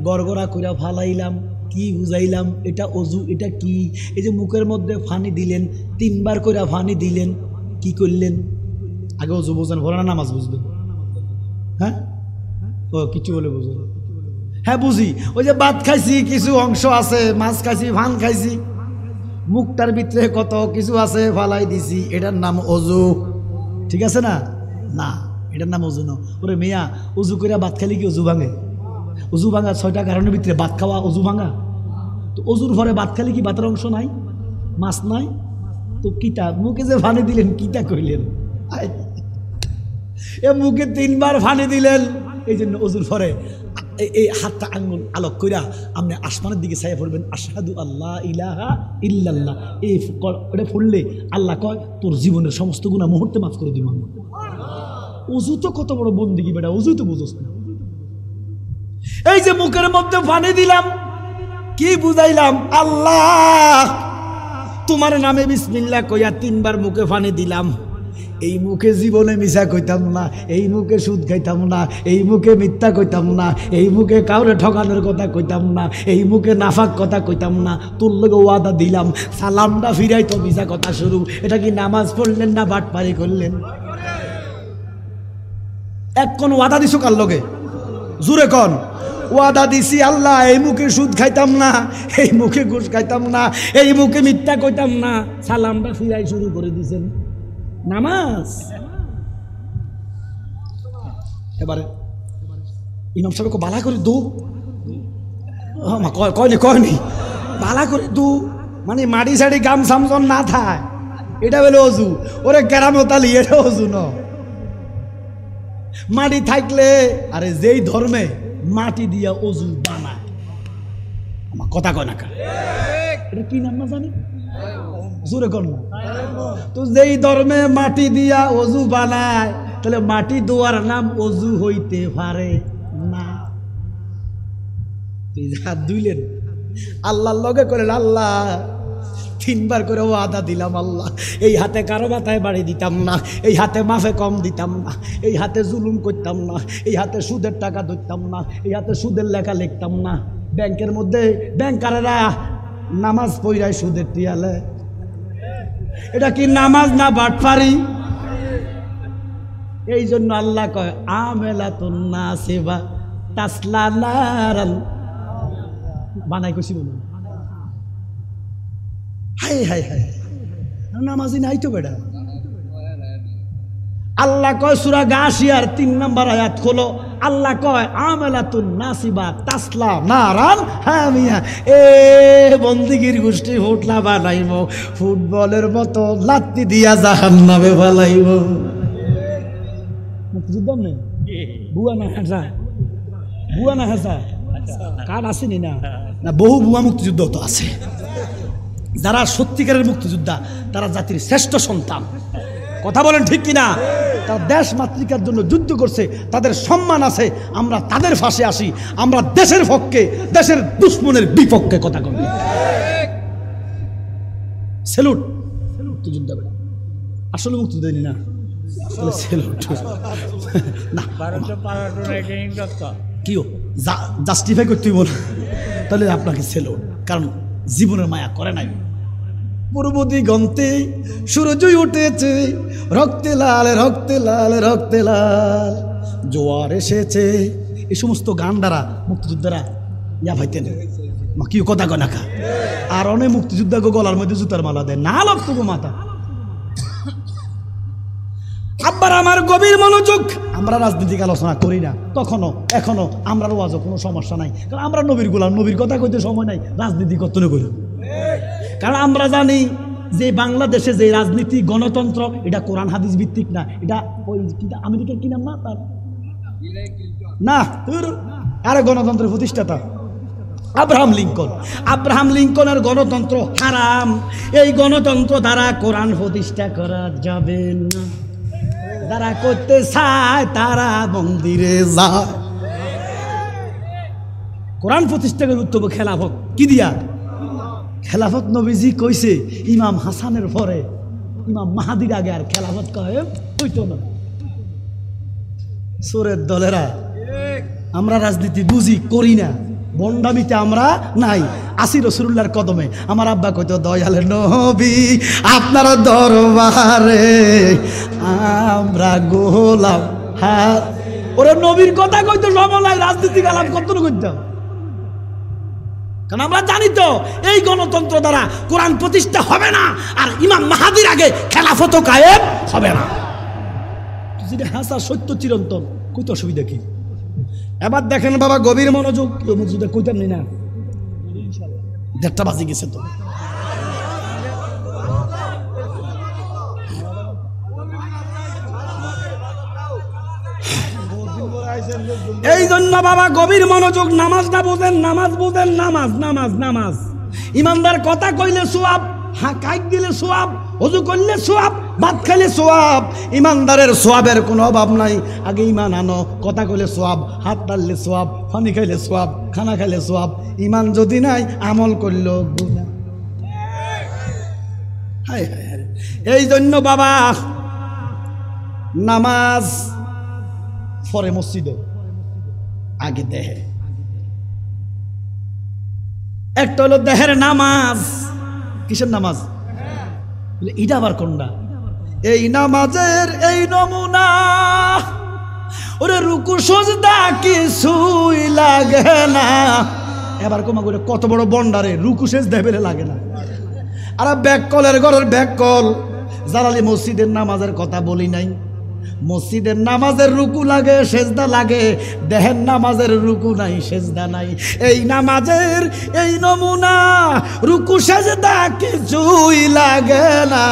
গড়গড়া কইরা ফালাইলাম, কি বুঝাইলাম? এটা অজু। এটা কি? এই যে মুখের মধ্যে ফানি দিলেন, 3 বার কইরা ফানি দিলেন, কি করলেন? আগে অজু বুঝেন, পরে না নামাজ বুঝবেন? হ্যাঁ, ও কিছু বলে বুঝুন। হ্যাঁ বুঝি, ওই যে ভাত খাইছি, কিছু অংশ আছে, মাছ খাইছি, ভান খাইছি, মুখটার ভিতরে কত কিছু আছে, ফালাই দিছি, এটার নাম অজু। ঠিক আছে না? না, এটার নাম অজু না। ওরে মিয়া, অজু করে ভাত খাইলে কি অজু ভাঙে? অজু ভাঙা 6টা কারণের ভিতরে ভাত খাওয়া অজু ভাঙা। তো অজুর পরে ভাত খাইলে কি ভাতের অংশ নাই, মাছ নাই? তো কিটা মুখে যে ফানি দিলেন, কিটা কইলেন? এ মুখে 3 বার ফানি দিলেন, এই জন্য অজুর পরে এই হাতটা আঙ্গুল আলোক কইরা আপনি আসমানের দিকে ছায়া পড়বেন, আশহাদু আল্লাহ ইলাহা ইল্লাল্লাহ। এই এটা পড়লে আল্লাহ কয় তোর জীবনের সমস্ত গুনাহ মুহূর্তে মাফ করে দিব। অজু তো কত বড় বন্দেগী বেটা, অজু তো বুঝোস না। এই যে মুখের মধ্যে পানি দিলাম, কি বুঝাইলাম? আল্লাহ তোমার নামে বিসমিল্লাহ কইয়া 3 বার মুখে পানি দিলাম। এই মুখে জীবনে মিছা কইতাম না, এই মুখে সুদ খাইতাম না, এই মুখে মিথ্যা কইতাম না, এই মুখে কাউরে ঠকানোর কথা কইতাম না, এই মুখে নাফাক কথা কইতাম না। তোর লগে ওয়াদা দিলাম, সালামটা ফিরাই তো মিছা কথা শুরু। এটা কি নামাজ পড়লেন না বাটপারি করলেন? এক কোন ওয়াদা দিছো কার লগে? জুরে কন। ওয়াদা দিছি আল্লাহ এই মুখে সুদ খাইতাম না, এই মুখে ঘুষ খাইতাম না, এই মুখে মিথ্যা কইতাম না। সালামটা ফিরাই শুরু করে দিছেন নামাজ। এবারে ইমাম সাহেব বালা করে দু কয়নি বালা করে দু, মানে মাটি সাড়ি গাম সামজন না থায়, এটা বলে অজু। ওরে কেরামতালি, এটা অজু ন। মাটি থাকলে, আরে যেই ধর্মে মাটি দিয়া অজু বানায়, আমার কথা কয় না, এটা কি নাম না জানি? জোরে কর না। তো যেই ধর্মে মাটি দিয়া অজু বানায়, তাহলে মাটি দোয়ার নাম অজু হইতে পারে না। হাত ধুইলেন, আল্লাহর লগে করেন, আল্লাহ 3 বার করে ওয়াদা দিলাম, আল্লাহ এই হাতে কারো মাথায় বাড়ি দিতাম না, এই হাতে মাফে কম দিতাম না, এই হাতে জুলুম করতাম না, এই হাতে সুদের টাকা ধরতাম না, এই হাতে সুদের লেখা লিখতাম না। ব্যাংকের মধ্যে ব্যাংকারেরা নামাজ পড়ায় সুদের টিয়ালে, এটা কি নামাজ না বাটপারি? এই জন্য আল্লাহ কয় আমেলাতুন নাসিবা তাসলা নারান, বানাই কইছি বলুন। হাই হাই হাই, নামাজি নাই তো বেটা। আল্লাহ কয় সূরা গাশিয়ার 3 নম্বর আয়াত খোলো, আল্লাহ কয় আমালাতুন নাসিবা তাসলা নারান হামিয়া। এ বন্দিগির গোষ্ঠী হোটলা বানাইব, ফুটবলের মতো লাত্তি দিয়া জাহান্নামে ফেলাইব। মুক্তিযুদ্ধ নেই বুয়া না হাসা, বুয়া না হাসা কার আসেনি না, না বহু বুয়া মুক্তিযুদ্ধ তো আছে। যারা সত্যিকারের মুক্তিযোদ্ধা তারা জাতির শ্রেষ্ঠ সন্তান, কথা বলেন ঠিক কিনা? তারা দেশ মাতৃকার জন্য যুদ্ধ করছে, তাদের সম্মান আছে, আমরা তাদের পাশে আসি, আমরা দেশের পক্ষে, দেশের দুশ্মনের বিপক্ষে কথা বলি। স্যালুট মুক্তিযোদ্ধা, আসলে মুক্তিযুদ্ধ না স্যালুট না, কিও জাস্টিফাই করতে হইব না, তাহলে আপনাকে স্যালুট, কারণ জীবনের মায়া করে নাই। পূর্ব দিগন্তে সূর্য উঠেছে, রক্তে লাল রক্তে লাল রক্তে লাল, জোয়ার এসেছে। এই সমস্ত গান দ্বারা মুক্তিযোদ্ধারা ইয়া ভাইতেন কি কথা কয় না খা। আর অনেক মুক্তিযোদ্ধা গলার মধ্যে জুতার মালা দেয় না, লক্ষ্য মাথা। আব্বার আমার গভীর মনোযোগ, আমরা রাজনীতিক আলোচনা করি না কখনো, এখনো আমরা ওয়াজও কোনো সমস্যা নাই, কারণ আমরা নবীর গোলাম, নবীর কথা কইতে সময় নাই, রাজনীতি করতে করি। কারণ আমরা জানি যে বাংলাদেশে যে রাজনীতি গণতন্ত্র এটা কোরআন হাদিস ভিত্তিক না, এটা ওই আমেরিকার কি নাম না তার না, আরে গণতন্ত্রের প্রতিষ্ঠাতা আব্রাহাম লিঙ্কন। আব্রাহাম লিঙ্কনের গণতন্ত্র হারাম, এই গণতন্ত্র দ্বারা কোরআন প্রতিষ্ঠা করা যাবে না। যারা করতে চায় তারা মন্দিরে যায়। কোরআন প্রতিষ্ঠা করে উত্তম খেলাফত কি দিয়া? খেলাফত নবীজি কইছে ইমাম হাসানের পরে ইমাম মাহাদির আগে আর খেলাফত কায়েম হইতো না। চোরের দলেরা আমরা রাজনীতি বুঝি, করি না, বন্ডামিতে আমরা নাই, আসি রাসূলুল্লাহর কদমে। আমার আব্বা কইতো দয়ালে নবী আপনার দরবারে আমরা গোলাম হাত। ওরা নবীর কথা কইতো সময় রাজনীতি আলাপ কত করতাম, কারণ আমরা জানি তো এই গণতন্ত্র দ্বারা কোরআন প্রতিষ্ঠা হবে না, আর ইমাম মাহাদির আগে খেলাফত কায়েম হবে না। যেটা হাসা সত্য চিরন্তন, কইতে অসুবিধা কি? এবার দেখেন বাবা গভীর মনোযোগ, কইতাম না 1:30 বাজে গেছে তো। এই জন্য বাবা গভীর মনোযোগ, নামাজটা বোঝেন, নামাজ বোঝেন, নামাজ নামাজ নামাজ। ইমানদার কথা কইলে সোয়াব, হ্যাঁ কাইক দিলে সোয়াব, ওযু করলে সোয়াব, ভাত খাইলে সোয়াব। ইমানদারের সোয়াবের কোনো অভাব নাই। আগে ইমান আনো, কথা কইলে সোয়াব, হাত টানলে সোয়াব, পানি খাইলে সোয়াব, খানা খাইলে সোয়াব। ইমান যদি নাই আমল করলো গুনাহ। এই জন্য বাবা নামাজ পরে মসজিদে, আগে দেহে। একটা হলো দেহের নামাজ। কিসের নামাজ? এটা আবার কোনটা? এই নামাজের এই নমুনা, ওরে রুকু সজদা কিছুই লাগে না। এবার কমা করে কত বড় বন্ডারে রুকু সেজদা বেলে লাগে না। আর ব্যাককলের ঘরের ব্যাককল জালালি মসজিদের নামাজের কথা বলি নাই। মসজিদের নামাজের রুকু লাগে, সেজদা লাগে, দেহের নামাজের রুকু নাই, সেজদা নাই। এই নামাজের এই নমুনা, রুকু সেজদা কিছুই লাগে না।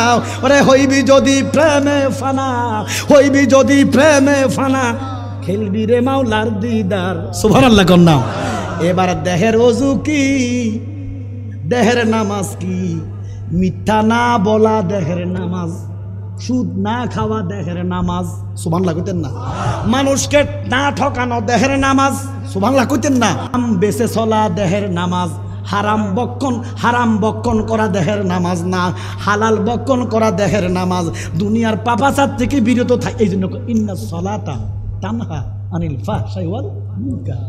ওরে হইবি যদি প্রেমে ফানা, হইবি যদি প্রেমে ফানা, খেলবি রে মাওলার দিদার। সুবহানাল্লাহ কন্যা। এবার দেহের ওযু কি, দেহের নামাজ কি? মিথ্যা না বলা দেহের নামাজ, সুদ না খাওয়া দেহের নামাজ। সুবহানাল্লাহ কইতেন না? মানুষকে না ঠকানো দেহের নামাজ। সুবহানাল্লাহ কইতেন না? বেঁচে চলা দেহের নামাজ। হারাম বক্ষণ করা দেহের নামাজ না, হালাল বক্ষণ করা দেহের নামাজ। দুনিয়ার পাপাচার থেকে বিরত থাকে। এই জন্য ইন্না সলাতা তানহা আনিল ফাহশাই ওয়াল মুনকার।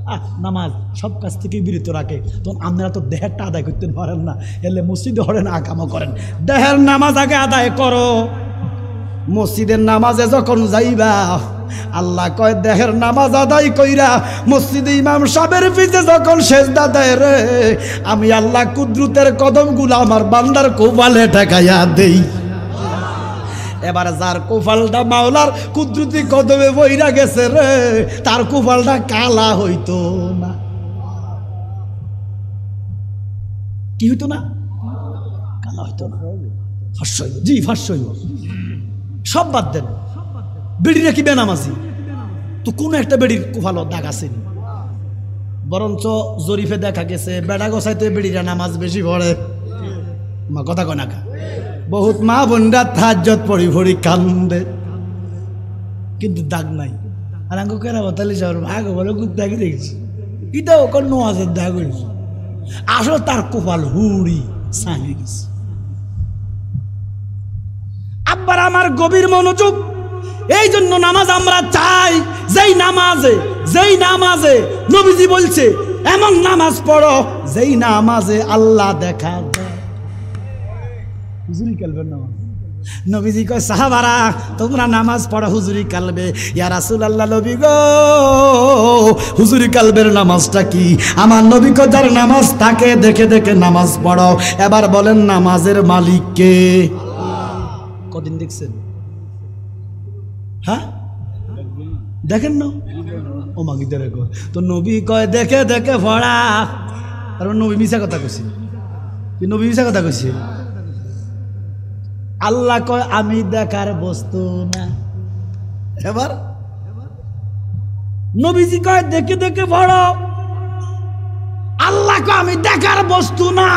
নামাজ সব কাজ থেকে বিরত রাখে। তখন আপনারা তো দেহেরটা আদায় করতে পারেন না, এলে মসজিদে হরেন আকামও করেন। দেহের নামাজ আগে আদায় করো। মসজিদের নামাজে যখন যাইবা, আল্লাহ কয় দেহের নামাজ আদায় কইরা মসজিদে ইমাম সাহেবের পিছে যখন সেজদা দেয় রে, আমি আল্লাহ কুদরতের কদমগুলো আমার বান্দার কোবালে ঠেকাইয়া দেই। এবার যার কুফালটা মাওলার কুদরতি কদমে বইরা গেছে রে, তার কুফালটা কালা হইতো না। কি হইতো না? কালা হইতো না, ফাঁস হইব। জি ফাঁস হইব। সব বাদ দেন, বেড়িরা কি বেনামাজি তো কোন একটা বেড়ির কুফালো দাগ আসেনি, বরঞ্চ জরিফে দেখা গেছে বেড়া গোছাইতে বেড়িরা নামাজ বেশি পড়ে। মা কথা কয় না কা, বহুত মা বোনরা তাহাজ্জুদ পড়ি পড়ি কান্দে, কিন্তু দাগ নাই। আর আঙ্গো কেরা বতালি সাহেব ভাগ বলে দাগি দেখছি, এটাও কোন নওয়াজের দাগ হয়েছে, আসলে তার কপাল হুড়ি সাঁড়ে গেছে। আব্বার আমার গভীর মনোযোগ, এই জন্য নামাজ আমরা চাই, যেই নামাজে নবীজি বলছে এমন নামাজ পড়ো যেই নামাজে আল্লাহ দেখা যায়। হুজুরি কালবের নামাজ, নবীজি কয় সাহাবারা তোমরা নামাজ পড়ো হুজুরি কালবে। ইয়া রাসূলুল্লাহ, নবী গো হুজুরি কালবের নামাজটা কি? আমার নবী কয় যার নামাজ থাকে দেখে দেখে নামাজ পড়ো। এবার বলেন নামাজের মালিক কে? কদিন দেখছেন? হ্যাঁ দেখেন না, ও মাগিতে রেখো তো। নবী কয় দেখে দেখে পড়া, আর নবী মিশা কথা কইছে, নবী মিশা কথা কইছে। আল্লাহ কয় আমি দেখার বস্তু না। এবার নবীজি কয় দেখে দেখে পড়ো, আল্লাহ কয় আমি দেখার বস্তু না।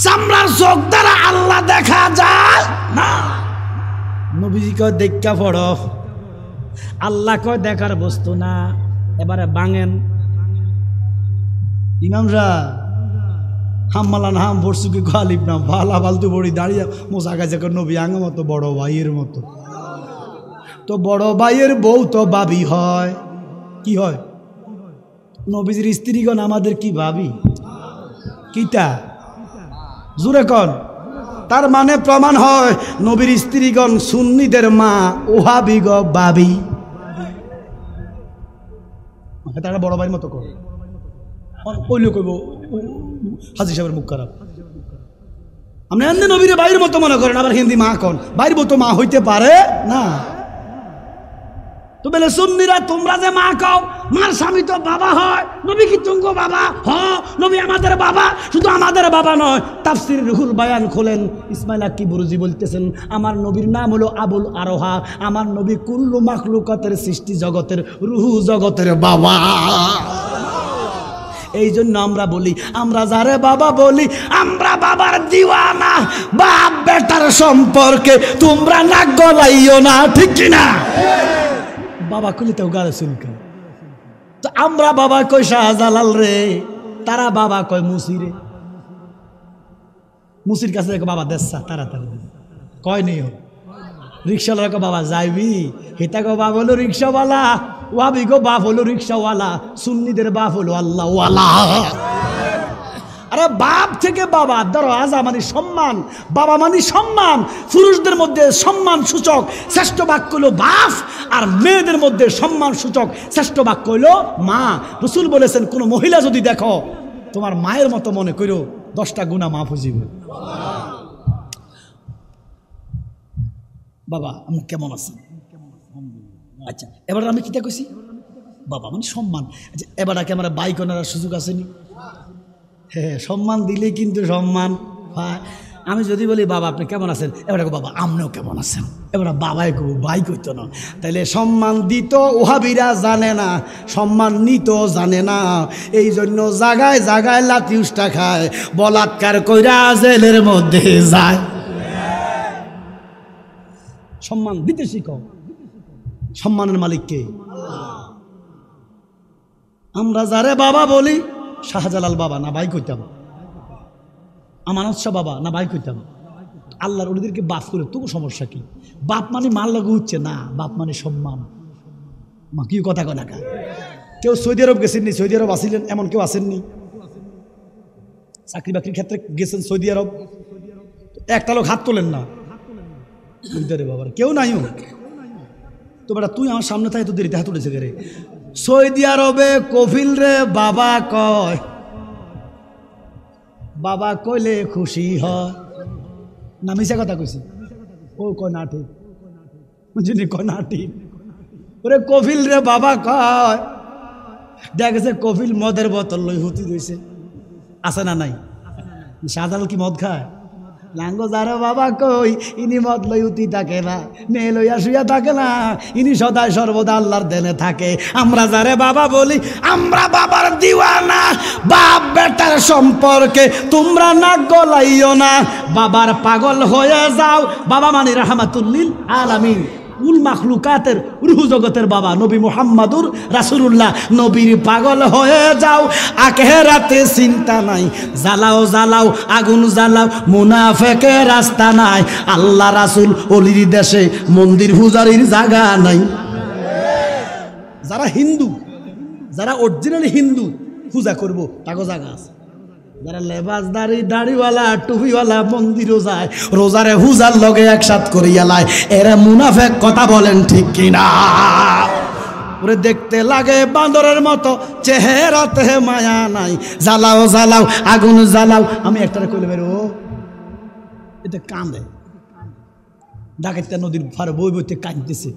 চামড়ার চোখ দ্বারা আল্লাহ দেখা যায় না। নবীজি কয় দেখা পড়ো, আল্লাহ কয় দেখার বস্তু না। এবারে বাঙেন ইমামরা হাম্মালান হাম বর্ষুকে খালিব না ভালা ফালতু বড়ি দাঁড়িয়ে মোসা গাছে নবী আঙের মতো বড় ভাইয়ের মতো। তো বড় ভাইয়ের বউ তো ভাবি হয়, কি হয়? নবীজির স্ত্রীগণ আমাদের কি ভাবি? কিটা জুরে কন। তার মানে প্রমাণ হয় নবীর স্ত্রীগণ সুন্নিদের মা, ওহাবি গো ভাবি। তারা বড় ভাইয়ের মতো করে কইলে কইব হাজি সাহেবের মুখ খারাপ। আপনি এমনি নবীরে বাইরের মতো মনে করেন, আবার হিন্দি মা কন, বাইরের মতো মা হইতে পারে না। তো বলে সুন্নিরা তোমরা যে মা কও, মার স্বামী তো বাবা হয়, নবী কি তুঙ্গ বাবা? হ, নবী আমাদের বাবা। শুধু আমাদের বাবা নয়, তাফসির রুহুল বায়ান খোলেন, ইসমাইল আক্কি বুরুজি বলতেছেন আমার নবীর নাম হলো আবুল আরোহা। আমার নবী কুল্লু মাখলুকাতের সৃষ্টি জগতের রুহু জগতের বাবা। এই জন্য আমরা বলি, আমরা যারে বাবা বলি আমরা বাবার দিওয়ানা। বাপ বেটার সম্পর্কে তোমরা নাক গলাইও না, ঠিক কিনা? বাবা কইলে তো গালে শুনকে। তো আমরা বাবা কই শাহজালাল রে, তারা বাবা কয় মুসি রে। মুসির কাছে দেখো বাবা দেশা তাড়াতাড়ি কয় নেই হোক। রিক্সাওয়ালা কো বাবা যাইবি, হেতা গো বাপ হলো রিক্সাওয়ালা, ওয়াবি গো বাপ হলো রিক্সাওয়ালা, সুন্নিদের বাপ হলো আল্লাহ ওয়ালা। আরে বাপ থেকে বাবা ধরো আজা মানে সম্মান, বাবা মানে সম্মান। পুরুষদের মধ্যে সম্মান সূচক শ্রেষ্ঠ বাক্য হলো বাপ, আর মেয়েদের মধ্যে সম্মান সূচক শ্রেষ্ঠ বাক্য হলো মা। রাসূল বলেছেন কোন মহিলা যদি দেখো তোমার মায়ের মতো মনে করো 10টা গুনাহ মাফ হয়ে যাবে। বাবা আপনি কেমন আছেন? আচ্ছা এবার আমি কিটা কইছি বাবা মানে সম্মান। আচ্ছা এবার কি আমার বাইক ওনার সুযোগ আসেনি? হ্যাঁ, সম্মান দিলে কিন্তু সম্মান হয়। আমি যদি বলি বাবা আপনি কেমন আছেন, এবার বাবা আপনিও কেমন আছেন, এবার বাবাই কব ভাই কইতো না। তাইলে সম্মান দিত ওহাবিরা জানে না, সম্মান নিত জানে না। এই জন্য জাগায় জাগায় লাথি উষ্টা খায়, বলাৎকার কইরা জেলের মধ্যে যায়। সম্মান দিতে শিখো। সম্মানের মালিক কে? আমরা যারে বাবা বলি, শাহজালাল বাবা না ভাই কইতাম, আমানত শাহ বাবা না ভাই কইতাম। আল্লাহর ওদেরকে বাপ করে তবু সমস্যা কি? বাপ মানে মার লাগে উঠছে না, বাপ মানে সম্মান। মা কি কথা কয় না কা? কেউ সৌদি আরব গেছেননি? সৌদি আরব আসিলেন এমন কেউ আসেননি? চাকরি বাকরির ক্ষেত্রে গেছেন সৌদি আরব, একটা লোক হাত তোলেন না বাবার, কেউ নাইও তো বেটা তুই আমার সামনে থাকে তো দেরিতে হাত উঠেছে রে। সৌদি আরবে কফিল রে বাবা কয়, বাবা কইলে খুশি হয় না? মিশা কথা কইছি? ও কয় না ঠিক, বুঝিনি কয় না ঠিক। ওরে কফিল রে বাবা কয়, দেখেছে কফিল মদের বোতল লই হুতি দিয়েছে, আছে না নাই? শাহজাল কি মদ খায়? লাঙ্গ যারা বাবা কই ইনি মদ লই উতি থাকে না, মেয়ে লইয়া শুইয়া থাকে না, ইনি সদায় সর্বদা আল্লাহর দেনে থাকে। আমরা যারে বাবা বলি আমরা বাবার দিওয়ানা। বাপ বেটার সম্পর্কে তোমরা নাক গলাইও না, বাবার পাগল হয়ে যাও। বাবা মানে রাহমাতুল্লিল আলামিন, উল মাখলুকাতের রুহ জগতের বাবা নবী মুহাম্মাদুর রাসূলুল্লাহ, নবীর পাগল হয়ে যাও। আখিরাতে চিন্তা নাই, জ্বালাও জ্বালাও আগুন জ্বালাও, মুনাফিকের রাস্তা নাই। আল্লাহ রাসূল অলির দেশে মন্দির পূজারীর জায়গা নাই। যারা হিন্দু, যারা অরিজিনালি হিন্দু পূজা করবো তাগো জায়গা আছে। যারা লেবাসদারি দাড়িওয়ালা টুপিওয়ালা মন্দিরও যায়, রোজারে হুজার লগে একসাথ করিয়া লায়, এরা মুনাফেক। কথা বলেন ঠিক কিনা? ওরে দেখতে লাগে বান্দরের মতো, চেহারাতে মায়া নাই। জ্বালাও জ্বালাও আগুন জ্বালাও। আমি একটা কইলে বেরো, এটা কান্দে, ডাকাইতে নদীর ফারে বই বইতে কাঁদতেছে।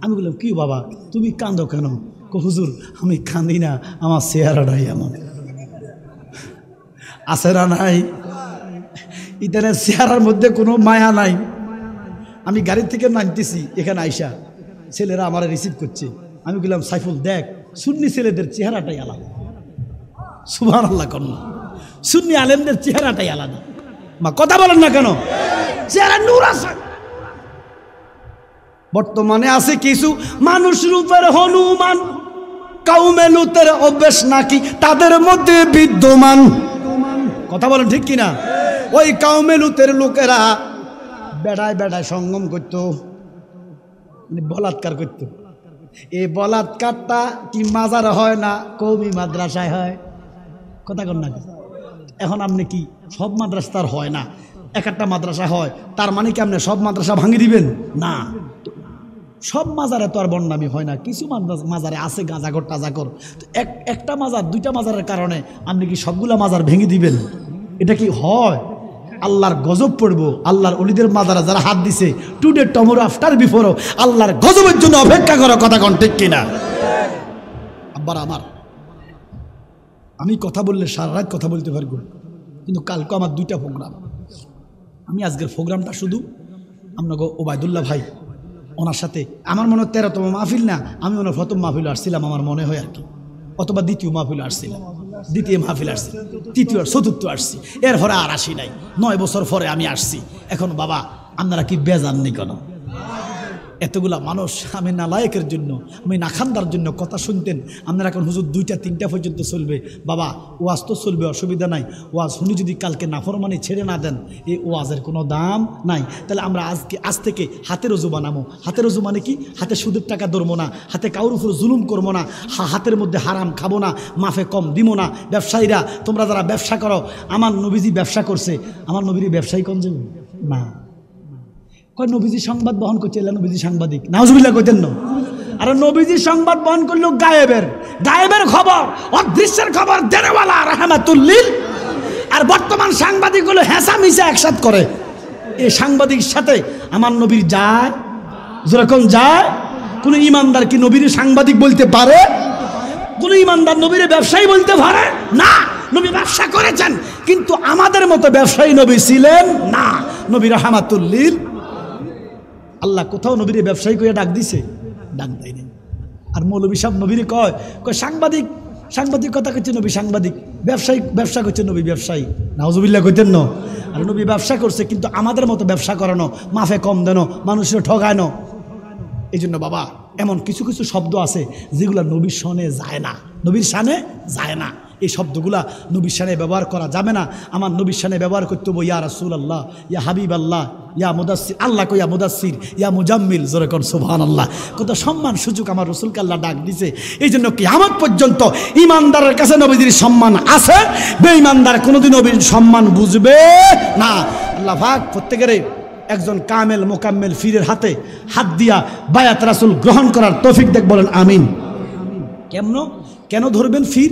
আমি বললাম কি বাবা তুমি কান্দো কেন? হুজুর আমি কান্দি না, আমার চেহারাটাই এমন। আছে না নাই? ইতানের চেহারার মধ্যে কোনো মায়া নাই। আমি গাড়ি থেকে নামতেছি, এখানে আইসা ছেলেরা আমার রিসিভ করছে। আমি বললাম সাইফুল দেখ, সুন্নি ছেলেদের চেহারাটাই আলাদা। সুবহানাল্লাহ কন্যা, সুন্নি আলেমদের চেহারাটাই আলাদা। মা কথা বলেন না কেন? চেহারা নূর আছে। বর্তমানে আছে কিছু মানুষ রূপের হনুমান, কাউমে লুতের অভ্যেস নাকি তাদের মধ্যে বিদ্যমান। কথা বলেন ঠিক কিনা? ওই কাউমে লুতের লোকেরা বেড়ায় বেড়ায় সঙ্গম করত, মানে বলাৎকার করত। এই বলাৎকারটা কি মাজারে হয় না, কওমি মাদ্রাসায় হয়? কথা কন না? এখন আপনি কি সব মাদ্রাসার হয় না, এক একটা মাদ্রাসা হয়, তার মানে কি আপনি সব মাদ্রাসা ভাঙিয়ে দিবেন? না, সব মাজারে তো আর বন্যামি হয় না। কিছু মাজারে আছে গাঁজাগর টাজাগর। একটা মাজার দুইটা মাজারের কারণে আপনি কি সবগুলা মাজার ভেঙে দিবেন? এটা কি হয়? আল্লাহর গজব পড়বো। আল্লাহর অলিদের মাজারে যারা হাত দিছে, টুডে টমোরো আফটার বিফোরও আল্লাহর গজবের জন্য অপেক্ষা করো। কথা কন ঠিক কিনা? আব্বার আমার, আমি কথা বললে সারা রাত কথা বলতে পারবো, কিন্তু কালকে আমার দুইটা প্রোগ্রাম। আমি আজকের প্রোগ্রামটা শুধু আপনাকে ওবায়দুল্লাহ ভাই ওনার সাথে আমার মনে হয় 13তম মাহফিল না, আমি ওনার প্রথম মাহফিল আসছিলাম আমার মনে হয় আর কি, অথবা দ্বিতীয় মাহফিল আসছিলাম, দ্বিতীয় মাহফিল আসছি, তৃতীয় চতুর্থ আসছি, এরপরে আর আসি নাই। 9 বছর পরে আমি আসছি। এখন বাবা আপনারা কি বেজাননি কেন? এতগুলা মানুষ, আমি নালায়েকের জন্য, আমি নাখান্দার জন্য কথা শুনতেন। আপনারা এখন হুজুর 2টা 3টা পর্যন্ত চলবে। বাবা ওয়াজ তো চলবে, অসুবিধা নাই। ওয়াজ শুনি যদি কালকে নাফরমানি ছেড়ে না দেন, এই ওয়াজের কোনো দাম নাই। তাহলে আমরা আজ থেকে হাতের অজু বানাবো। হাতের অজু মানে কি? হাতে সুদের টাকা ধরবো না, হাতে কারোর উপর জুলুম করবো না, হাতের মধ্যে হারাম খাবো না, মাফে কম দিব না। ব্যবসায়ীরা তোমরা যারা ব্যবসা করো, আমার নবীজি ব্যবসা করছে, আমার নবীর ব্যবসায়ী কোন যাবে না? কয় নবীজি সংবাদ বহন করছে, এলা নবীজি সাংবাদিক, নাউজুবিল্লাহ কইতেন না? আর নবীজি সংবাদ বহন করলো গায়েবের খবর, অদৃশ্যের খবর দেনেওয়ালা রাহমাতুল্লিল। আর বর্তমান সাংবাদিকগুলো হেসা মিশা একসাথ করে। এই সাংবাদিক সাথে আমার নবীর যায়, যেরকম যায়। কোন ইমানদার কি নবীর সাংবাদিক বলতে পারে? কোন ইমানদার নবীর ব্যবসায়ী বলতে পারে না? নবী ব্যবসা করেছেন, কিন্তু আমাদের মতো ব্যবসায়ী নবী ছিলেন না। নবী রাহমাতুল্লিল। আল্লাহ কোথাও নবীরে ব্যবসায়ী কইয়া ডাক দিছে? ডাক দেয়নি। আর মৌলবী সাহেব নবীরে কয় সাংবাদিক, সাংবাদিক কথা করছে নবী সাংবাদিক, ব্যবসায়ী ব্যবসা করছে নবী ব্যবসায়ী, নাউজুবিল্লাহ কইতেন না? আর নবী ব্যবসা করছে, কিন্তু আমাদের মতো ব্যবসা করানো, মাফে কম দেনো, মানুষের ঠগানো। এই জন্য বাবা এমন কিছু কিছু শব্দ আছে যেগুলো নবীর শানে যায় না, নবীর শানে যায় না। এই শব্দগুলা নবীর শানে ব্যবহার করা যাবে না। আমার নবীর শানে ব্যবহার করতে হবো ইয়া রাসূলুল্লাহ, ইয়া হাবিব আল্লাহ, ইয়া মুদাসসির। আল্লাহ কো ইয়া মুদাসসির, ইয়া মুজাম্মিল, জোরে কোন সুবহানাল্লাহ। কত সম্মান সুযোগ আমার রাসূলকে আল্লাহ ডাক দিছে। এই জন্য কিয়ামত পর্যন্ত ইমানদারের কাছে নবীজির সম্মান আছে, বেঈমানদার কোনোদিন নবীর সম্মান বুঝবে না। আল্লাহ পাক প্রত্যেকের একজন কামেল মোকাম্মেল ফিরের হাতে হাত দিয়া বায়াত রাসূল গ্রহণ করার তৌফিক দেখ, বলেন আমিন। কেন ধরবেন ফির?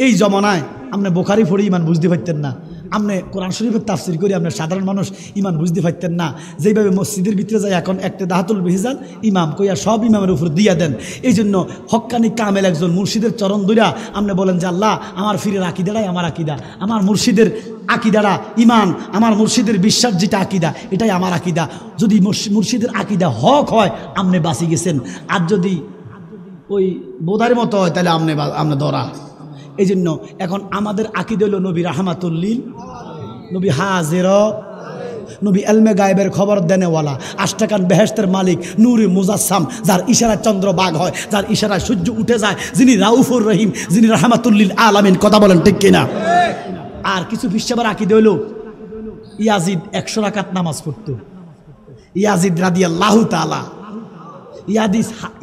এই জমানায় আপনি বুখারী পড়ে ইমান বুঝতে পারতেন না, আপনি কোরআন শরীফের তাফসির করে আপনার সাধারণ মানুষ ইমান বুঝতে পারতেন না, যেইভাবে মসজিদের ভিতরে যায় এখন একটা দাহাতুল বিহিজান ইমাম কইয়া সব ইমামের উপর দিয়া দেন। এই জন্য হক্কানি কামেল একজন মুর্শিদের চরণ ধইরা আপনি বলেন যে আল্লাহ আমার ফিরের আকিদাটাই আমার আকিদা, আমার মুর্শিদের আকিদারা ইমান, আমার মুর্শিদের বিশ্বাস যেটা আকিদা এটাই আমার আকিদা। যদি মুর্শিদের আকিদা হক হয় আপনি বাঁচি গেছেন, আর যদি ওই বোধার মতো হয় তাহলে আপনি ধরা। এই জন্য এখন আমাদের আকিদা হলো নবী রাহমাতুল্লিল, নবী হাজির, নবী এলমে গায়েবের খবর দেনেওয়ালা, আশটাকান বেহেশতের মালিক, নূরে মুজাসসাম, যার ইশারায় চন্দ্র বাঘ হয়, যার ইশারায় সূর্য উঠে যায়, যিনি রাউফুর রহিম, যিনি রাহমাতুল্লিল আলামিন। কথা বলেন ঠিক কিনা? আর কিছু ফিসাবার আকিদা হলো ইয়াজিদ 100 রাকাত নামাজ পড়তো, ইয়াজিদ রাদিয়াল্লাহু তাআলা।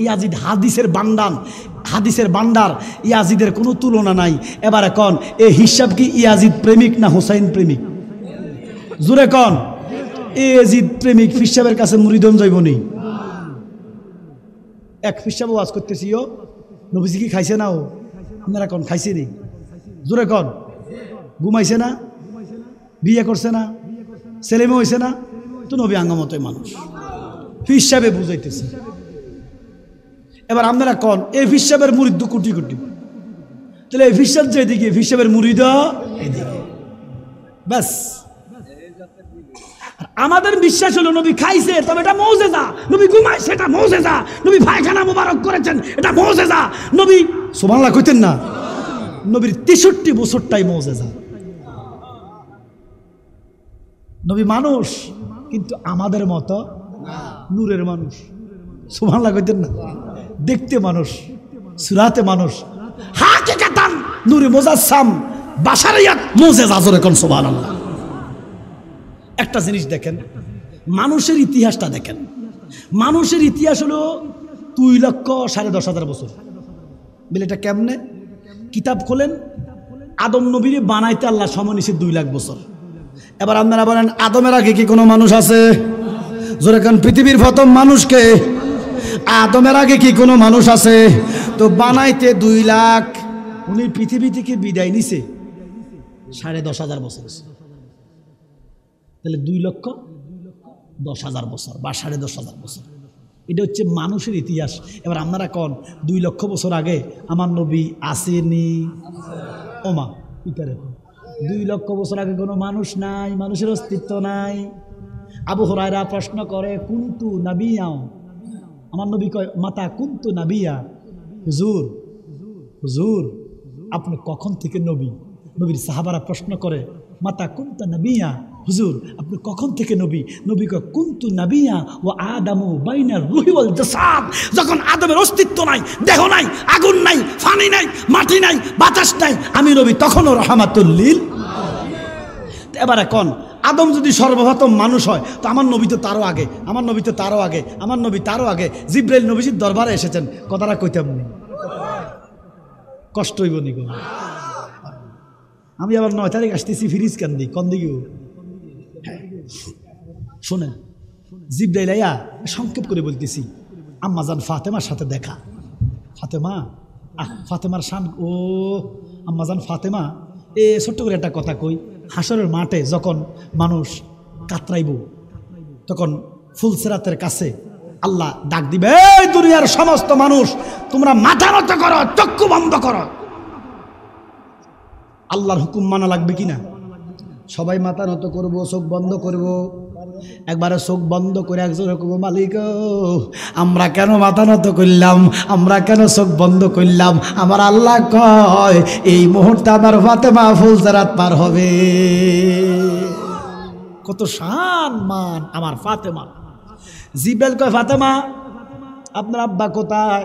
ইয়াজিদ হাদিসের বান্ডার, ইয়াজিদের কোনো তুলনা নাই। এবার এখন এই হিসাব কি ইয়াজিদ প্রেমিক না হুসাইন প্রেমিক? জোরে কন, ইয়াজিদ প্রেমিক ফিসাবের কাছে মুরিদন যাইবনি। এক ফিসাব ওয়াজ করতেছি, ও নবীজি কি খাইছে না? ও আপনারা কন খাইছে নি? জোরে কন, ঘুমাইছে না? বিয়ে করছে না? ছেলে মেয়ে হয়েছে না? তো নবী আঙ্গমতই মানুষ ফিসাবে বুঝাইতেছে। এবার আপনারা কন এই ফিসাবের মুরিদ তো কোটি কোটি, তাহলে এই ফিসাব যেদিকে ফিসাবের মুরিদ এদিকে, ব্যাস। আমাদের বিশ্বাস হলো নবী খাইছে তবে এটা মুজিজা, নবী ঘুমাইছে এটা মুজিজা, নবী পায়খানা মুবারক করেছেন এটা মুজিজা। নবী সুবহানাল্লাহ কইতেন না? নবীর 63 বছরটাই মুজিজা। নবী মানুষ কিন্তু আমাদের মতো নূরের মানুষ। সুবহানাল্লাহ কইতেন না? দেখতে মানুষ, সুরাতে মানুষ, হাকিকাতান নূরে মুজাসসাম, বাশারিয়াত মুজিজা। জোরে কোন সুবহানাল্লাহ। একটা জিনিস দেখেন, মানুষের ইতিহাসটা দেখেন। মানুষের ইতিহাস হলো 2,10,500 বছর। বলে এটা কেমনে? কিতাব খোলেন, আদম নবীরে বানাইতে আল্লাহ সময় নিছে 2 লাখ বছর। এবার আপনারা বলেন আদমের আগে কি কোনো মানুষ আছে? জোরে কোন, পৃথিবীর প্রথম মানুষকে আদমের আগে কি কোনো মানুষ আছে? তো বানাইতে 2 লাখ, উনি পৃথিবী থেকে বিদায় নিছে 10,500 বছর। তাহলে 2,10,000 বছর বা 10,500 বছর, এটা হচ্ছে মানুষের ইতিহাস। এবার আপনারা কন 2 লক্ষ বছর আগে আমার নবী আসেনি? ওমা ইতারে 2 লক্ষ বছর আগে কোনো মানুষ নাই, মানুষের অস্তিত্ব নাই। আবু হুরায়রা প্রশ্ন করে কুনতু নাবিয়া, আমার নবী কয় মাতা কুনতু নাবিয়া। হুজুর, হুজুর আপনি কখন থেকে নবী? নবীর সাহাবারা প্রশ্ন করে মাতা কুনতু নাবিয়া, হুজুর আপনি কখন থেকে নবী? নবী কয় কুনতু নাবিয়া ওয়া আদামু বাইনার রূহি ওয়াল জাসাদ। যখন আদমের অস্তিত্ব নাই, দেহ নাই, আগুন নাই, পানি নাই, মাটি নাই, বাতাস নাই, আমি নবী তখনও রাহমাতুল লিল। এবার এখন আদম যদি সর্বপ্রথম মানুষ হয় তো আমার নবী তো তারও আগে, আমার নবী তো তারও আগে, আমার নবী তারও আগে জিবরাইল নবীজির দরবারে এসেছেন। কথাটা কইতাম নি, কষ্ট হইব নি? আমি আবার 9 তারিখ আসতেছি ফিরিজ কান্দি কন্দিগিও। শোনেন, জিবরাইল আইয়া সংক্ষেপ করে বলতেছি আম্মাজান ফাতেমার সাথে দেখা। ফাতেমা, ফাতেমার শান, ও আম্মাজান ফাতেমা, এ ছোট্ট করে একটা কথা কই। হাসরের মাঠে যখন মানুষ কাতরাইব তখন ফুলসিরাতের কাছে আল্লাহ ডাক দিবে, এই দুনিয়ার সমস্ত মানুষ তোমরা মাথা নত করো, চক্ষু বন্ধ করো। আল্লাহর হুকুম মানা লাগবে কিনা? সবাই মাথা নত করবো, চোখ বন্ধ করব। একবারে চোখ বন্ধ করে একজন হুকুম, মালিক আমরা কেন মাথা নত করলাম, আমরা কেন চোখ বন্ধ করলাম? আমার আল্লাহ কয় এই মুহূর্তে আমার ফাতেমা ফুলসিরাত পার হবে। কত শান মান আমার ফাতেমা। জিবরাইল কয় ফাতেমা আপনার আব্বা কোথায়?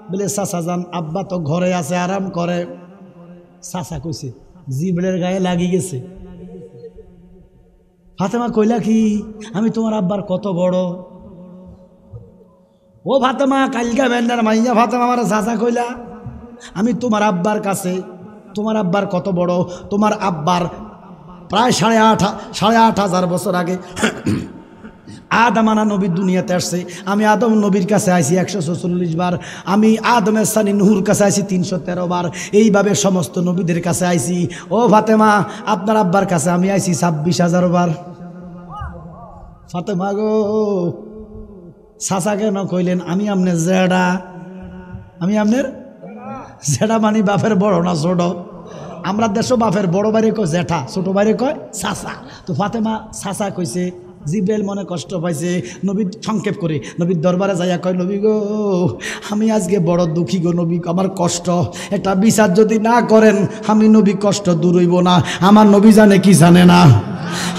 বলে চাচা যান, আব্বা তো ঘরে আছে আরাম করে। চাচা কইছে জিবরাইলের গায়ে লাগি গেছে। ফাতেমা কইলা কি আমি তোমার আব্বার কত বড়? ও ফাতেমা কালকা বেন্ডার মাইয়া ফাতেমা আমার চাচা কইলা আমি তোমার আব্বার কাছে। তোমার আব্বার কত বড়? তোমার আব্বার প্রায় 8,500 বছর আগে আদমানা নবী দুনিয়াতে আসছে, আমি আদম নবীর কাছে আইছি 144 বার, আমি আদমের সানি নুহুর কাছে আইছি 313 বার, এইভাবে সমস্ত নবীদের কাছে আইছি। ও ফাতেমা, আপনার আব্বার কাছে আমি আইছি 26,000 বার। ফাতেমা গো, চাচা কেন কইলেন? আমি আপনার জেডা, আমি আপনার জেডা মানে বাপের বড় না ছোট? আমরা দেশও বাপের বড় বাইরে কয় জেঠা, ছোট বাইরে কয় চাচা। তো ফাতেমা চাচা কইছে, জিব্রাইল মনে কষ্ট পাইছে। নবী সংক্ষেপ করে নবীর দরবারে যাইয়া কয়, নবী গো আমি আজকে বড় দুঃখী গো নবী, আমার কষ্ট, একটা বিচার যদি না করেন আমি নবী কষ্ট দূর হইব না। আমার নবী জানে কি জানে না?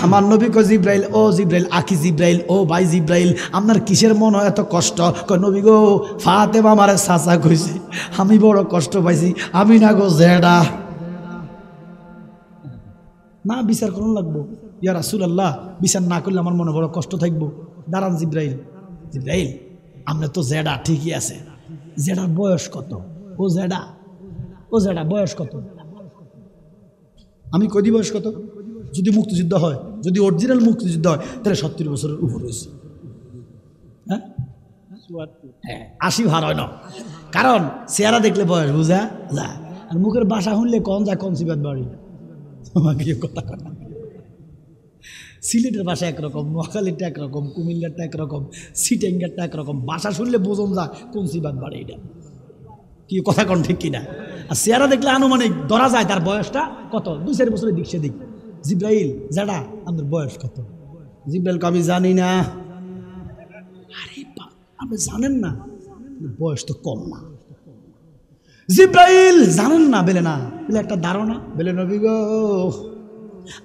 আমার নবী কয়, জিব্রাইল, ও জিব্রাইল, আকি জিব্রাইল, ও ভাই জিব্রাইল, আপনার কিসের মন এত কষ্ট? কয়, নবী গো ফাতেমা আমার চাচা কইছে, আমি বড় কষ্ট পাইছি, আমি না গো জেডা। না বিচার করুন লাগবো। ইয়া রাসূলুল্লাহ, বিচার না করলে আমার মনে বড় কষ্ট থাকবো। দাঁড়ান জিব্রাইল, জিব্রাইল আমরা তো জেডা ঠিকই আছে, জেডার বয়স কত? ও জেডা, ও জেডা বয়স কত? আমি কদি বয়স কত? যদি মুক্তিযুদ্ধ হয়, যদি অরিজিনাল মুক্তিযুদ্ধ হয়, তাহলে 70 বছরের উপর হয়েছে। হ্যাঁ, 80 ভার হয় না, কারণ চেহারা দেখলে বয়স বুঝা যায়, আর মুখের বাসা শুনলে কন যায় কনসিবাদ বাড়ি। তোমাকে কথা কথা, সিলেটের ভাষা একরকম, নোয়াখালীরটা একরকম, কুমিল্লারটা একরকম, সিটেঙ্গারটা একরকম, ভাষা শুনলে বোঝন যায় কনসিবাদ বাড়ে। এটা কি কথা কন ঠিক কিনা? আর চেহারা দেখলে আনুমানিক ধরা যায় তার বয়সটা কত, 2-4 বছরের দিক সেদিক। জিব্রাইল যারা, আপনার বয়স কত? জিব্রাইল আমি জানি না। আরে আপনি জানেন না? বয়স তো কম না। জিব্রাইল জানেন না? বেলে না, বলে একটা ধারণা, বেলে নবী গো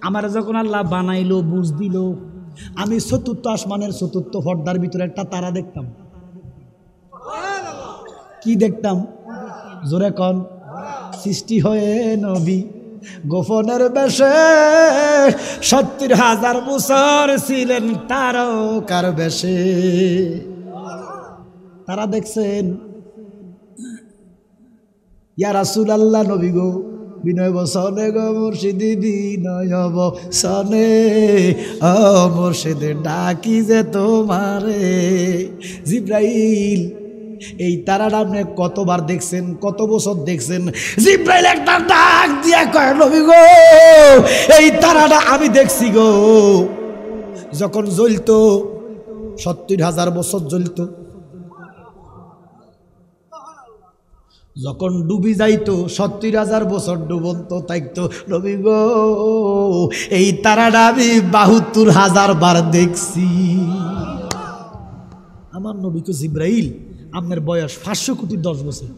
আমার যখন আল্লাহ বানাইলো, বুঝ দিল, আমি 4th আসমানের 4th পর্দার ভিতরে একটা তারা দেখতাম। কি দেখতাম? জোরে কন। সৃষ্টি হয়ে নবী গোপনের বেশে 70,000 বছর ছিলেন তারকার বেশে। তারা দেখছেন? ইয়া রাসূলুল্লাহ, নবী গো বিনয় বসনে গো মুর্শিদি, বিনয় বসনে ও মুর্শিদে ডাকি যে তোমারে। জিব্রাইল এই তারাটা আপনি কতবার দেখছেন, কত বছর দেখছেন? জিব্রাইল একটা ডাক দিয়া কয়, নবী গো এই তারাটা আমি দেখছি গো, যখন জ্বলতো 70,000 বছর জ্বলতো, যখন ডুবি যাইতো 70,000 বছর ডুবন্ত থাকতো। নবী গো এই তারাটা আমি 72,000 বার দেখছি। আমার নবীকে জিব্রাইল আপনার বয়স 500 কোটি 10 বছর।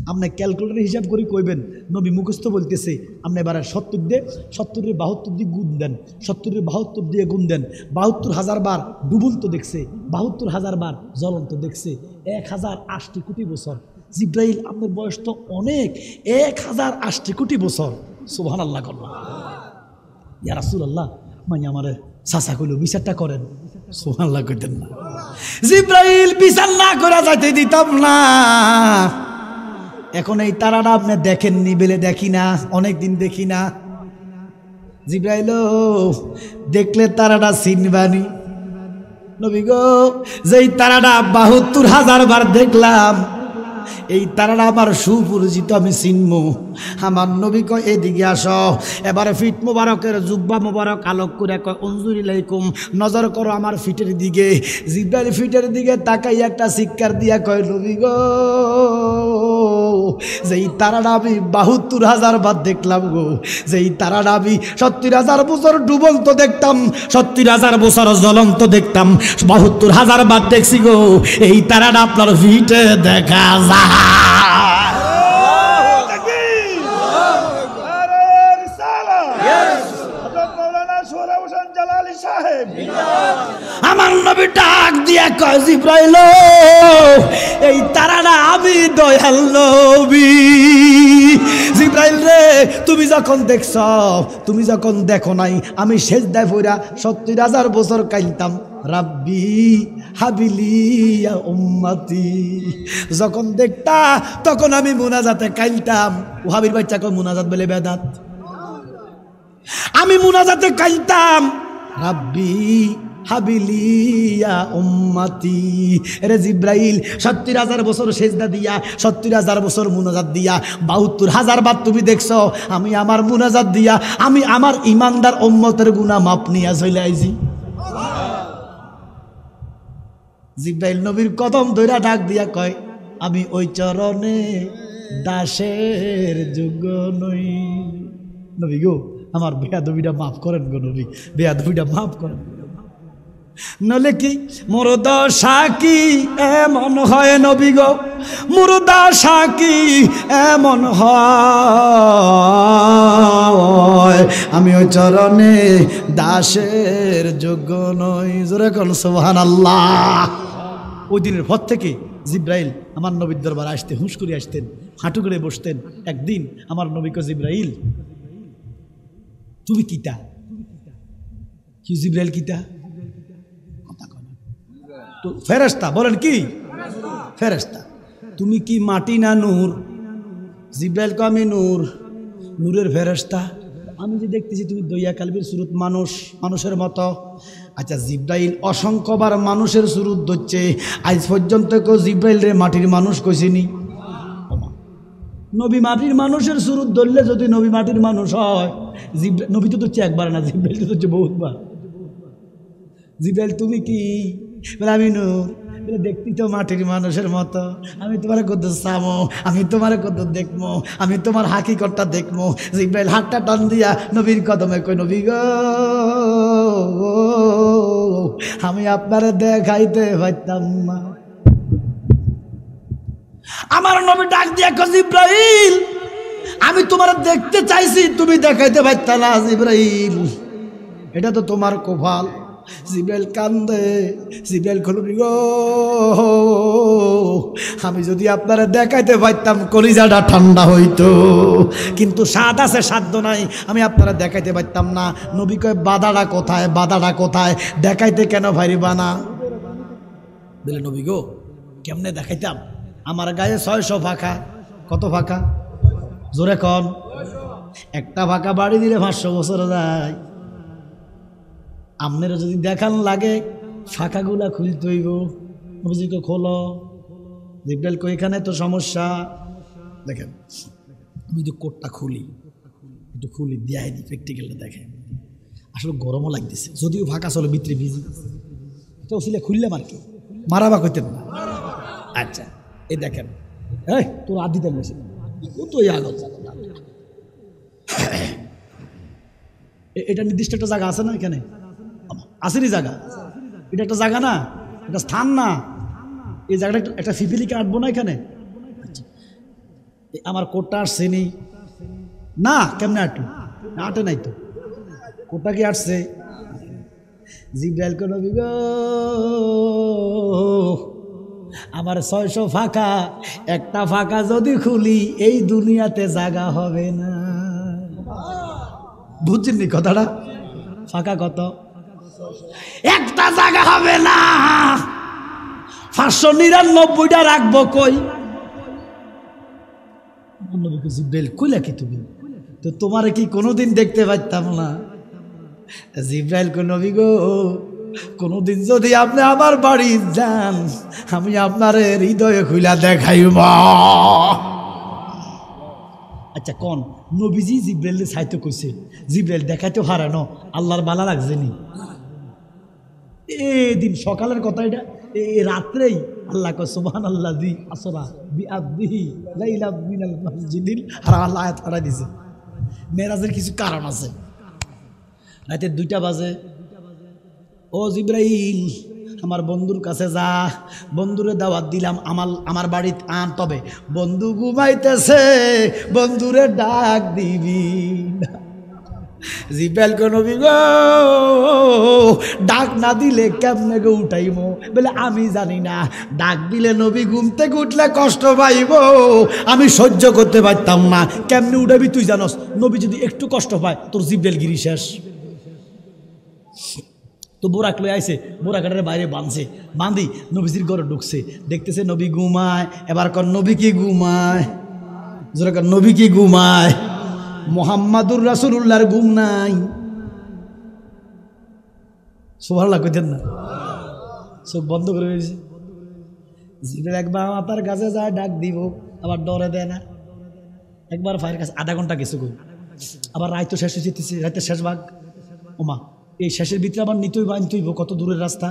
আপনি ক্যালকুলেটর হিসাব করে কইবেন, নবী মুখস্থ বলতেছে, আপনি এবার 70 দিয়ে 70-এর 72 দিয়ে গুণ দেন, 70-এর 72 দিয়ে গুণ দেন। 72,000 বার ডুবন্ত দেখছে, 72,000 বার জ্বলন্ত দেখছে, 1,080 কোটি বছর। জিব্রাইল আপনার বয়স তো অনেক, 1,080 কোটি বছর। সুবহানাল্লাহ করলাম। ইয়া রাসূলুল্লাহ, মাই আমারে চাচা কইল বিচারটা করেন। সুবহানাল্লাহ কইতেন না? জিব্রাইল বিচার না করে যাইতে দিতাম না। এখন এই তারাটা আপনি দেখেননি বলে দেখি না, অনেকদিন দেখি না। জিব্রাইল দেখলে তারাটা চিনবানি? নবী গো যেই তারাটা 72,000 বার দেখলাম, এই তারাটা আমার সুপরিচিত, আমি চিনব। আমার নবী কয়, এদিকে আসো। এবারে ফিট মোবারকের জুব্বা মোবারক আলোক করে কয়, উনজুরি লাইকুম, নজর করো আমার ফিটের দিকে। জিব্রাইল ফিটের দিকে তাকাই একটা চিৎকার দিয়া কয়, নবী গো যেই তারাটা আমি 72,000 বার দেখলাম গো, যেই তারাটা আমি 70,000 বছর ডুবন্ত দেখতাম, 70,000 বছর জ্বলন্ত দেখতাম, 72,000 বার দেখছি গো, এই তারাটা আপনার ফিটে দেখা যায়। আমার নবী ডাক দিয়া কয়, জিব্রাইল এই তারাটা আমি দয়াল নবী। জিব্রাইল রে তুমি যখন দেখছ, তুমি যখন দেখো নাই, আমি সেজদায় পড়া 70,000 বছর কাইলতাম, রাব্বি হাবিলি ইয়া উম্মতি। যখন দেখতা তখন আমি মুনাজাতে কাইলতাম। ওহাবির বাচ্চা কয় মুনাজাত বলে বেদাত। আমি মুনাজাতে কাইলতাম, রাব্বি হাবিলিয়া উম্মতি। রে জিব্রাইল ৭০,০০০ বছর সেজদা দিয়া, ৭০,০০০ বছর মুনাজাত দিয়া, ৭২,০০০ বার তুমি দেখছো আমি আমার মুনাজাত দিয়া আমি আমার ইমানদার উম্মতের গুনাহ মাপ নিয়া চলে আইছি। জিব্রাইল নবীর কদম ধইরা ডাক দিয়া কয়, আমি ওই চরণে দাসের যোগ্য নই। নবী গো আমার বেয়াদবিটা মাফ করেন গো নবী, বেয়াদবিটা মাফ করেন। নলে কি মুর্দা সাকি এমন হয় নবী গো, মুর্দা সাকি এমন হয়, আমি ওই চরণে দাসের যোগ্য নই। জোরে কোন সুবহানাল্লাহ। ওই দিনের পর থেকে জিব্রাইল আমার নবীর দরবারে আসতে হুঁশ করে আসতেন, হাঁটু করে বসতেন। একদিন আমার নবীকে জিব্রাইল তুমি কিতা? কি জিব্রাইল কিতা? তো ফেরেশতা বলেন কি? ফেরেশতা। তুমি কি মাটি না নূর? জিব্রাইল কো আমি নূর, নূরের ফেরেশতা। আমি যে দেখতেছি তুমি দইয়া কালবির সুরত মানুষ, মানুষের মতো। আচ্ছা জিব্রাইল অসংখ্যবার মানুষের সুরত ধরছে, আজ পর্যন্ত কেউ জিব্রাইল রে মাটির মানুষ কইছিনি। নবী মাটির মানুষের সুরত ধরলে যদি নবী মাটির মানুষ হয়, নবী তো ধরছে একবার না, জিব্রাইল তো ধরছে বহুতবার। জিব্রাইল তুমি কি? বলে আমি নূর। বলে দেখতি তো মাটির মানুষের মতো, আমি তোমার কত চামো, আমি তোমার কত দেখমো, আমি তোমার হাকিকতটা দেখমো। জিব্রাইল হাতটা টান দিয়া নবীর কদমে কই, নবী গো আমি আপনারে দেখাইতে পারতাম না। আমার নবী ডাক দিয়া কই, জিব্রাইল আমি তোমার দেখতে চাইছি, তুমি দেখাইতে পারতা না। জিব্রাইল এটা তো তোমার কপাল। জিব্রাইল কান্দে, জিব্রাইল কলবি গো আমি যদি আপনারা দেখাইতে পারতাম কলিজাটা ঠান্ডা হইতো, কিন্তু স্বাদ আছে সাধ্য নাই, আমি আপনারা দেখাইতে পারতাম না। নবী কয় বাধাটা কোথায়, বাধাটা কোথায়, দেখাইতে কেন পারিবা না? বলে নবী গো কেমনে দেখাইতাম? আমার গায়ে ৬০০ ফাঁকা। কত ফাঁকা? জোরে কন। একটা ফাঁকা বাড়ি দিলে ৫০০ বছর যায়। আপনারা যদি দেখান লাগে ফাঁকাগুলা খুলতে হইব। নবীজিকে খোলো। জিব্রাইল কই এখানে তো সমস্যা। দেখেন আমি যদি কোটটা খুলি, একটু খুলি দিয়াই দিই, প্র্যাকটিক্যালটা দেখেন। আসলে গরমও লাগতেছে, যদিও ফাঁকা চলে ভিতরে ভিজি, তো ছিলে খুললাম আর কি, মারাবা কইতেন না। আচ্ছা এই দেখেন, এই তোর আদিতে বসে ও তো আগত। এটা নির্দিষ্ট একটা জায়গা আছে না এখানে? আসেনি জায়গা? এটা একটা জায়গা না, এটা স্থান না। এই জায়গাটা একটা ফিফিলিকে আঁটবো না এখানে? আমার কোটটা আসছেনি না, কেমনে আঁটু? আঁটে নাই তো, কোটটা কি আসছে? জিব্রাইল কো নবী গো আমার ৬০০ ফাঁকা, একটা ফাঁকা যদি খুলি এই দুনিয়াতে জায়গা হবে না। বুঝছেননি কথাটা? ফাঁকা কত? একটা জায়গা হবে না, ৫৯৯টা রাখবো কই? জিব্রাইল কইলা কি তুমি? তো তোমার কি কোনোদিন দেখতে পাইতাম না? জিব্রাইল কো নবী গো কোনোদিন যদি আপনি আমার বাড়ি যান, আমি আপনার হৃদয়ে খুইলা দেখাইব। আচ্ছা কোন নবীজি জিব্রাইল সাহিত্য কইছে, জিব্রাইল দেখাইতে হারানো আল্লাহর বালা লাগছেনি? দিন সকালের কথা এটা, রাত্রেই আল্লাহ কয় সুবহানাল্লাযী আসরা বিআবদিহি লাইলা মিনাল মাসজিদিল হারাম। আল্লাহ আয়াত পড়া দিয়েছে। মেরাজের কিছু কারণ আছে। রাতে 2টা বাজে, ও জিব্রাইল আমার বন্ধুর কাছে যা, বন্ধুরে দাওয়াত দিলাম আমার বাড়িতে আন, তবে বন্ধু ঘুমাইতেছে, বন্ধুরে ডাক দিবি। জিব্রাইল কো নবী গো ডাক না দিলে কেমনে গো উঠাইব? বলে আমি জানি না, ডাক দিলে নবী ঘুম থেকে উঠলে কষ্ট পাইব, আমি সহ্য করতে পারতাম না। কেমনে উঠাবি তুই জানস? নবী যদি একটু কষ্ট পায় তোর জিব্রাইল গিরি শেষ। তো বোরাক লই আইছে, বোরাকাটের বাইরে বাঁধছে, বাঁধি নবীজির ঘরে ঢুকছে, দেখতেছে নবী ঘুমায়। এবার কর নবী কি ঘুমায়? জোরে কর নবী কি ঘুমায়? মোহাম্মদুর রাসূলুল্লাহর ঘুম নাই। সুবহানাল্লাহ কইতেন না? চোখ বন্ধ করে রয়েছে। জিবরাইল একবার মাতার কাছে যায়, ডাক দিব, আবার ডরে দেয় না। একবার ফায়ের কাছে আধা ঘন্টা কিছু কই, আবার রায় তো শেষ হয়ে যেতেছে, রাতের শেষ ভাগ। ওমা, এই শেষের ভিতরে আবার নিতই বা নিতইব, কত দূরের রাস্তা।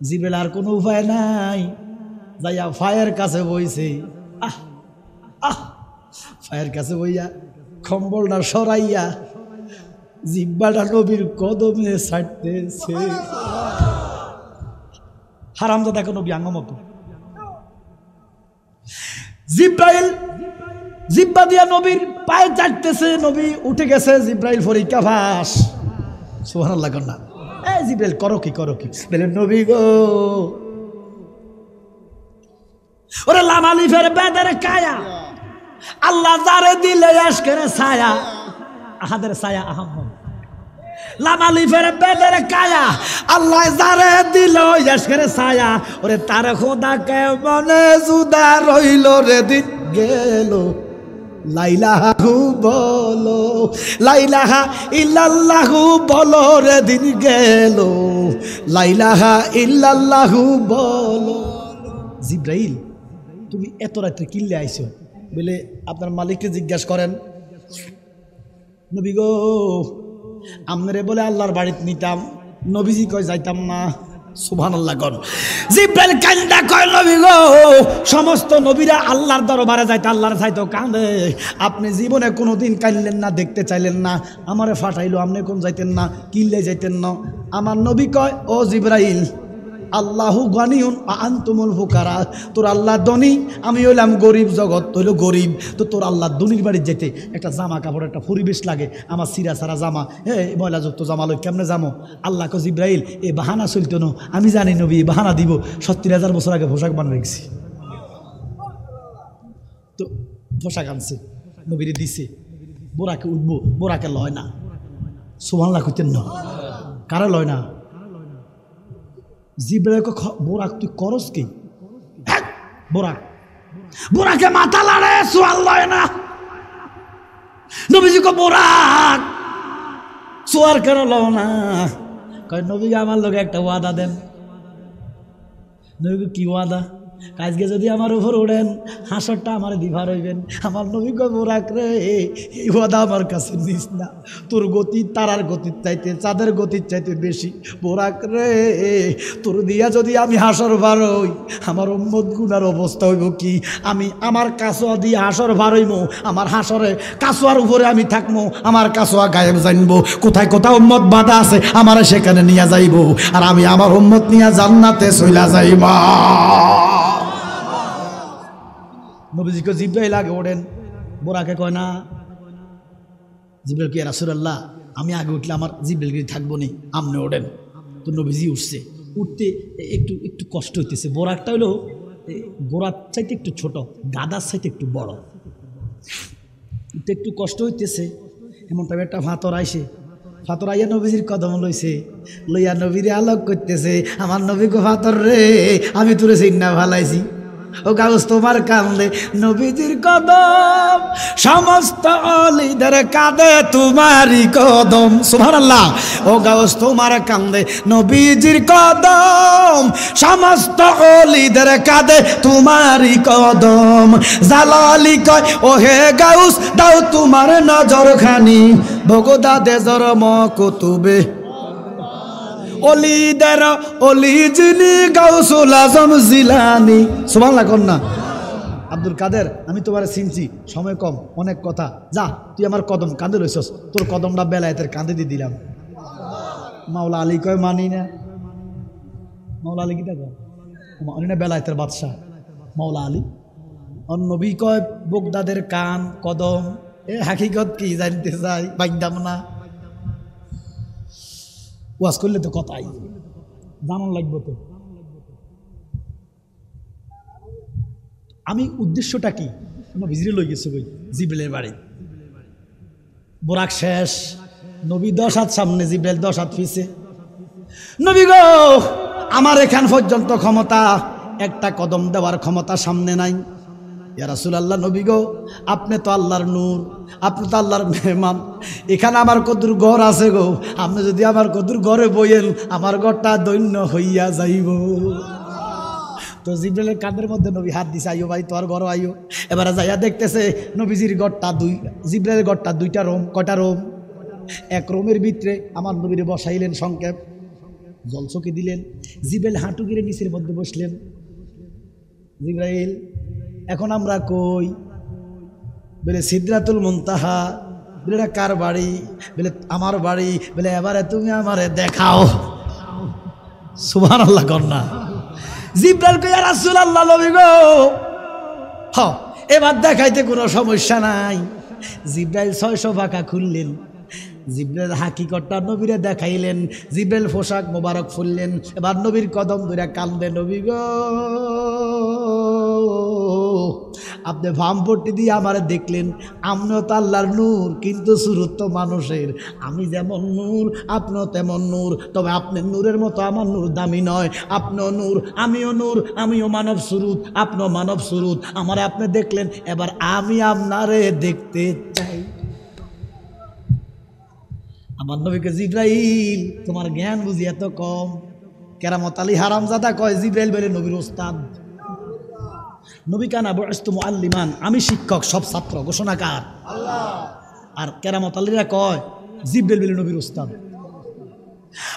জিবরাইল আর কোনো উপায় নাই, যাইয়া ফায়ের কাছে বইছে। আহ আহ ফায়ের কাছে বইয়া কম্বলটা সরাইয়া জিব্বাটা নবীর কদমে ছাড়তেছে। হারামজাদা কোন নবী আঙ্গমতো। জিব্রাইল জিব্বা দিয়া নবীর পায়ে চাটতেছে, নবী উঠে গেছে। জিব্রাইল পরীক্ষা ফাঁস। সুবহানাল্লাহ কন্যা। এই জিব্রাইল করো কি বলে, নবী গো, ওরে লামালিফের বেদের কায়া আল্লাহ যারে দিলে আশকের ছায়া, আহাদের ছায়া আহম্মদ। লামালিফের বেদের কায়া আল্লাহ যারে দিল আশকের ছায়া, ওরে তার খোদাকে মনে জুদা রইল রে দিন গেল। লাইলাহু বলো, লাইলাহা ইল্লাল্লাহু বলো রে দিন গেল। লাইলাহা ইল্লাল্লাহু বলো। জিব্রাইল, তুমি এত রাত্রে কিল্লে আইছো? বলে আপনার মালিককে জিজ্ঞাসা করেন। নবী গো, আমরে বলে আল্লাহর বাড়িতে নিতাম, নবীজি কয় যাইতাম না। সুবহানাল্লাহ কর। জিব্রাইল কান্দা কয়, নবী গো, সমস্ত নবীরা আল্লাহর দরবারে যাইতে আল্লাহর চাইতো কান্দে, আপনি জীবনে কোনোদিন কাঁদলেন না, দেখতে চাইলেন না, আমারে ফাটাইলো, আপনি কোন যাইতেন না, কিল্লে যাইতেন না। আমার নবী কয়, ও জিব্রাইল, আল্লাহু গানিউন আনতুমুল ফুকারা, তোর আল্লাহ ধনী, আমি হইলাম গরিব, জগৎ হইল গরিব। তো তোর আল্লাহ ধনীর বাড়ির যেতে একটা জামা কাপড়, একটা পরিবেশ লাগে, আমার সিরা সারা জামা, ময়লাযুক্ত জামা লই কেমনে যাবো? আল্লাহ কো জিব্রাইল, এ বাহানা চলতো না, আমি জানি নবী বাহানা দিব, 70,000 বছর আগে পোশাক বানিয়ে রেখেছি। তো পোশাক আনছে, নবীরে দিছে, বোরাকে উঠবো, বোরাকে লয় না। সুবহানাল্লাহ কইতেন না? কারা লয় না? জিব্রাইল কো, বোরাক তুই করস কি? বোরাকে মাথা লাড়ে, সোয়াল লয় না। নবীজি কো, বোরাক সোয়ার কেন লও না? কয়, নবী আমার লোকে একটা ওয়াদা দেন। নবী কি ওয়াদা? আজকে যদি আমার উপর ওড়েন, হাসরটা আমার দিভা রইবেন। আমার নবী কয়, বোরাক রে, এই ওয়াদা আমার কাছে নিস না, তোর গতি তারার গতির চাইতে, চাঁদের গতির চাইতে বেশি। বোরাক রে, তোর দিয়া যদি আমি হাসর ভার হই, আমার উম্মত গুনার অবস্থা হইব কি? আমি আমার কাছোয়া দিয়ে হাসর ভার হইব, আমার হাসরে কাছোয়ার উপরে আমি থাকবো, আমার কাছোয়া গায়েব জানবো, কোথায় কোথায় উম্মত বাধা আছে আমার সেখানে নিয়ে যাইব, আর আমি আমার উম্মত নিয়ে জান্নাতে চইলা যাইবা। নবীজিকে জিব্রাইল আগে ওঠেন, বোরাকে কয় না। জিব্রাইল কি, রাসূলুল্লাহ আমি আগে উঠলে আমার জিব্রাইলগিরি থাকবো নি, আমনে ওঠেন। তো নবীজি উঠছে, উঠতে একটু একটু কষ্ট হইতেছে। বোরাকটা হলো গোড়ার চাইতে একটু ছোট, গাদার চাইতে একটু বড়, একটু কষ্ট হইতেছে। এমন টাইমে একটা ফাতর আইসে, ফাতর আইয়া নবীজির কদম লইছে, লইয়া নবীরে আলোক করতেছে। আমার নবী গো ফাতর রে, আমি তোরে চিন্না ভালাইছি, ও গাউস তোমার কান্দে নবীজির কদম, সমস্ত অলিদের কাঁদে তোমারই কদম। সুবহানাল্লাহ। ও গাউস তোমার কান্দে নবীজির কদম, সমস্ত অলিদের কাঁদে তোমারই কদম। জালালি কয়, ও হে গাউস দাও তোমার নজর খানি, ভগদা দেজর মকুতুবে অলিদের অলি যিনি গাউসুল আজম জিলানি। সুবহানাল্লাহ কন্যা। আব্দুল কাদের, আমি তোমার চিনছি, সময় কম, অনেক কথা, যা তুই আমার কদম কাঁদে রইছস, তোর কদমটা বেলায়েতের কাঁদে দিয়ে দিলাম। মাওলা আলী কয়, মানি না। মাওলা আলী কিটা কয়? মানি না, বেলায়েতের বাদশাহ মাওলা আলী। অন্য নবী কয়, বগদাদের কান কদম। এ হাকিকত কি জানতে চাই, বাইদাম না। ওয়াজ করলে তো কথাই জানান লাগবে। তো আমি উদ্দেশ্যটা কি? নবীজিরে লই গেছে বই জিব্রাইলের বাড়ি। বোরাক শেষ, নবী 10 হাত সামনে, জিব্রাইল 10 হাত পিছে। নবী গো, আমার এখান পর্যন্ত ক্ষমতা, একটা কদম দেওয়ার ক্ষমতা সামনে নাই। ইয়া রাসূলুল্লাহ, নবী গো, আপনি তো আল্লাহর নূর, আপনি তো আল্লাহর মেহমান, এখানে আমার কদুর ঘর আছে গো, আপনি যদি আমার কদুর ঘরে বইয়েন আমার ঘরটা দৈন্য হইয়া যাইব। তো জিব্রাইলের কাঁধের মধ্যে নবী হাত দিছে, আইও ভাই তোর ঘর আইও। এবারে যাইয়া দেখতেছে নবীজির ঘরটা জিব্রাইলের ঘরটা 2টা রুম। কয়টা রুম? এক রুমের ভিতরে আমার নবীরে বসাইলেন, সংক্ষেপ জলচকি দিলেন। জিব্রাইল হাঁটু গিরে নিচের মধ্যে বসলেন। জিব্রাইল, এখন আমরা কই? বলে সিদরাতুল মুনতাহা। বলে এটা কার বাড়ি? বলে আমার বাড়ি। বলে এবারে তুমি আমারে দেখাও। সুবহানাল্লাহ কন্যা। জিব্রাইল কই, ইয়া রাসূলুল্লাহ, নবী গো, এবার দেখাইতে কোনো সমস্যা নাই। জিব্রাইল 600 পাকা খুললেন, জিব্রাইল হাকিকতটা নবীরে দেখাইলেন। জিব্রাইল পোশাক মোবারক ফুললেন, এবার নবীর কদম ধরে কান্দে, নবী গো, আপনি ভামপট্টি দিয়ে আমার দেখলেন, আমিও তো আল্লাহর নূর, কিন্তু সুরত তো মানুষের। আমি যেমন নূর আপনিও তেমন নূর, তবে আপনার নূরের মতো আমার নূর দামি নয়। আপনিও নূর, আমিও নূর, আমিও মানব সুরুত, আপনিও মানব সুরুত। আমারে আপনি দেখলেন, এবার আমি আপনারে দেখতে চাই। আমার নবীকে, জিব্রাইল তোমার জ্ঞান বুঝি এত কম? কেরামত আলী হারামজাদা কয়, জিব্রাইল বলে নবীর ওস্তাদ। নবী কানা বুইস্তু মুআল্লিমান, আমি শিক্ষক, সব ছাত্র ঘোষণাকার আল্লাহ। আর কেরামত আলীরা কয় জিব্রাইল বলে নবীর ওস্তাদ।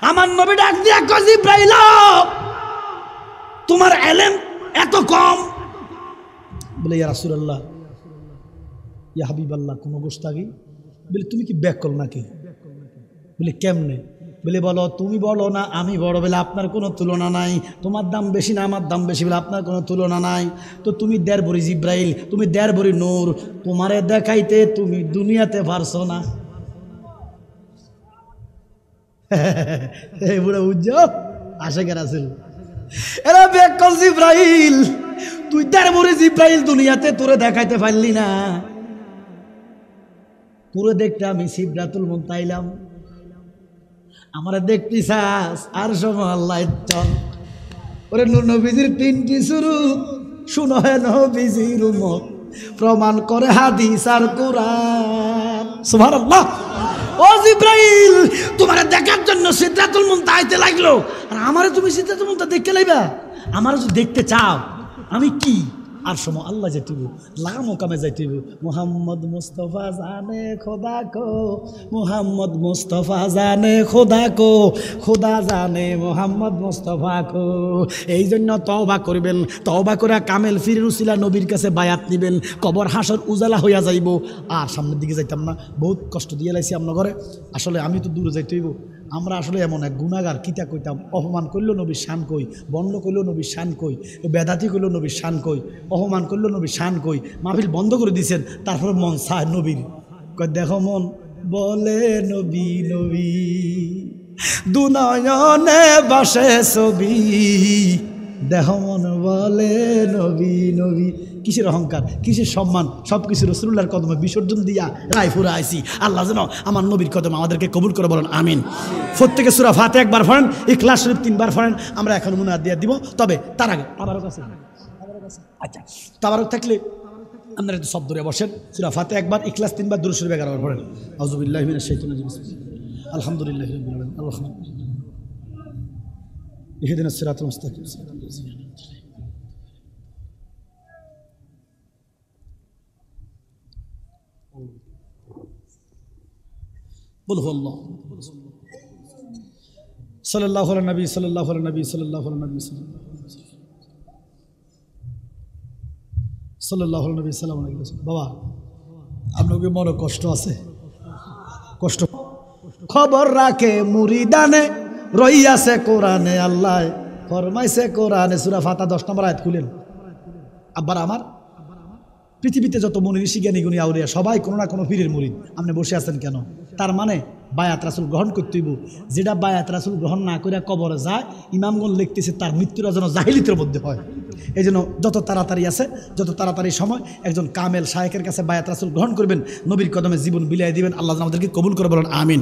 আমার নবী ডাক দিয়া কয়, জিব্রাইল তোমার ইলম এত কম? বলে, ইয়া রাসূলুল্লাহ, ইয়া হাবিবাল্লাহ, কোন গোস্তাগি? বলে, তুমি কি ব্যাক করো নাকি? বলে, কেমনে? বলে, বলো, তুমি বলো না আমি বড়? বলে, আপনার কোনো তুলনা নাই। তোমার দাম বেশি না আমার দাম বেশি? বলে, আপনার কোনো তুলনা নাই। তো তুমি 1.5 ভরি জিব্রাইল, তুমি 1.5 ভরি নূর, তোমারে দেখাইতে তুমি দুনিয়াতে পারছো না। বুড়া বুঝছো আশেকের আসিল এরা বেকল জিব্রাইল, তুই 1.5 ভরি জিব্রাইল, দুনিয়াতে তোরে দেখাইতে পারলি না। তোরে দেখতে আমি সিদরাতুল মুনতাহা আইলাম, আমারে দেখতে চাস আর সময় আল্লাহ চল। ওরে নবীজির 3টি সুরুত শুনো হে নবীজির উম্মত, প্রমাণ করে হাদিস আর কোরআন। সুবহানাল্লাহ। ও জিব্রাইল, তোমারে দেখার জন্য সিদরাতুল মুনতাহা আইতে লাগলো, আর আমারে তুমি সিদরাতুল মুনতাহা দেখতে লাইবা? আমারে যদি দেখতে চাও, আমি কি আর সময় আল্লাহ যাইতেইব, লাগামো কামে যাইতেইব। মুহাম্মদ মুস্তাফা জানে খোদা কো, মুহাম্মদ মুস্তাফা জানে খোদা কো, খোদা জানে মুহাম্মদ মুস্তাফা কো। এই জন্য তওবা করবেন, তওবা করে কামেল ফিরের উসিলা নবীর কাছে বায়াত নিবেন, কবর হাসর উজালা হইয়া যাইব। আর সামনের দিকে যাইতাম না, বহুত কষ্ট দিয়ে লাইছি আপনার ঘরে। আসলে আমি তো দূরে যাইতেইব। আমরা আসলে এমন এক গুনাহগার, কিতা কইতাম, অপমান করলেও নবীর শান কই, বন্ধ করলেও নবীর শান কই, বেদাতি করলেও নবীর শান কই, অপমান করলেও নবীর শান কই। মাহফিল বন্ধ করে দিয়েছেন, তারপরে মন চায় নবীর। কই দেখো মন বলে নবী নবী, দুনয়নে বাসে ছবি, দেখো মন বলে নবী নবী। কিসের অহংকার, কিসের সম্মান, সব কিছু রাসূলুল্লাহর কদমে বিসর্জন দিয়া রায়পুরা আইছি। আল্লাহ যেন আমার নবীর কদম আমাদেরকে কবুল করে, বলেন আমিন। প্রত্যেকে সূরা ফাতিহা একবার পড়েন, ইখলাস শরীফ 3 বার পড়েন। আমরা এখন মুনাজাত দিয়ে দিব, তবে তার আগে তাবারক আছে। আচ্ছা, তাবারক থাকলে আপনারা একটু শব্দ ধরে বসেন। সূরা ফাতিহা একবার, ইখলাস 3 বার, দুরূদ শরীফ 11 বার পড়েন। আউযু বিল্লাহি মিনাশ শাইতানির রাজিম, বিসমিল্লাহ, আলহামদুলিল্লাহি রাব্বিল আলামিন, আল্লাহুম্মা ইহদিনাস সিরাতাল মুস্তাকিম। বল আল্লাহ সাল্লাল্লাহু আলাইহি নবী, সাল্লাল্লাহু আলাইহি নবী, সাল্লাল্লাহু আলাইহি নবী, সাল্লাল্লাহু আলাইহি নবী, সাল্লাল্লাহু আলাইহি ওয়াসাল্লাম। বাবা, আপনাকে মনে কষ্ট আছে? কষ্ট খবর রাখে মুরিদানে, রইয়াছে কোরআনে, আল্লাহ ফরমাইছে কোরআনে। সূরা ফাতিহা 10 নম্বর আয়াত খুলেন। আব্বার আমার, পৃথিবীতে যত মুনি ঋষি জ্ঞানী গুণী আউলিয়া সবাই কোনো না কোনো পীরের মুরিদ। আপনি বসে আছেন কেন? তার মানে বায়াত রাসূল গ্রহণ করতে হইব। যেটা বায়াত রাসূল গ্রহণ না করে কবরে যায়, ইমামগণ লিখতেছে তার মৃত্যুটা যেন জাহিলিতের মধ্যে হয়। এই জন্য যত তাড়াতাড়ি আছে, যত তাড়াতাড়ি সময় একজন কামেল শায়েখের কাছে বায়াত রাসূল গ্রহণ করবেন, নবীর কদমে জীবন বিলিয়ে দিবেন। আল্লাহ আমাদেরকে কবুল করে, বলেন আমিন।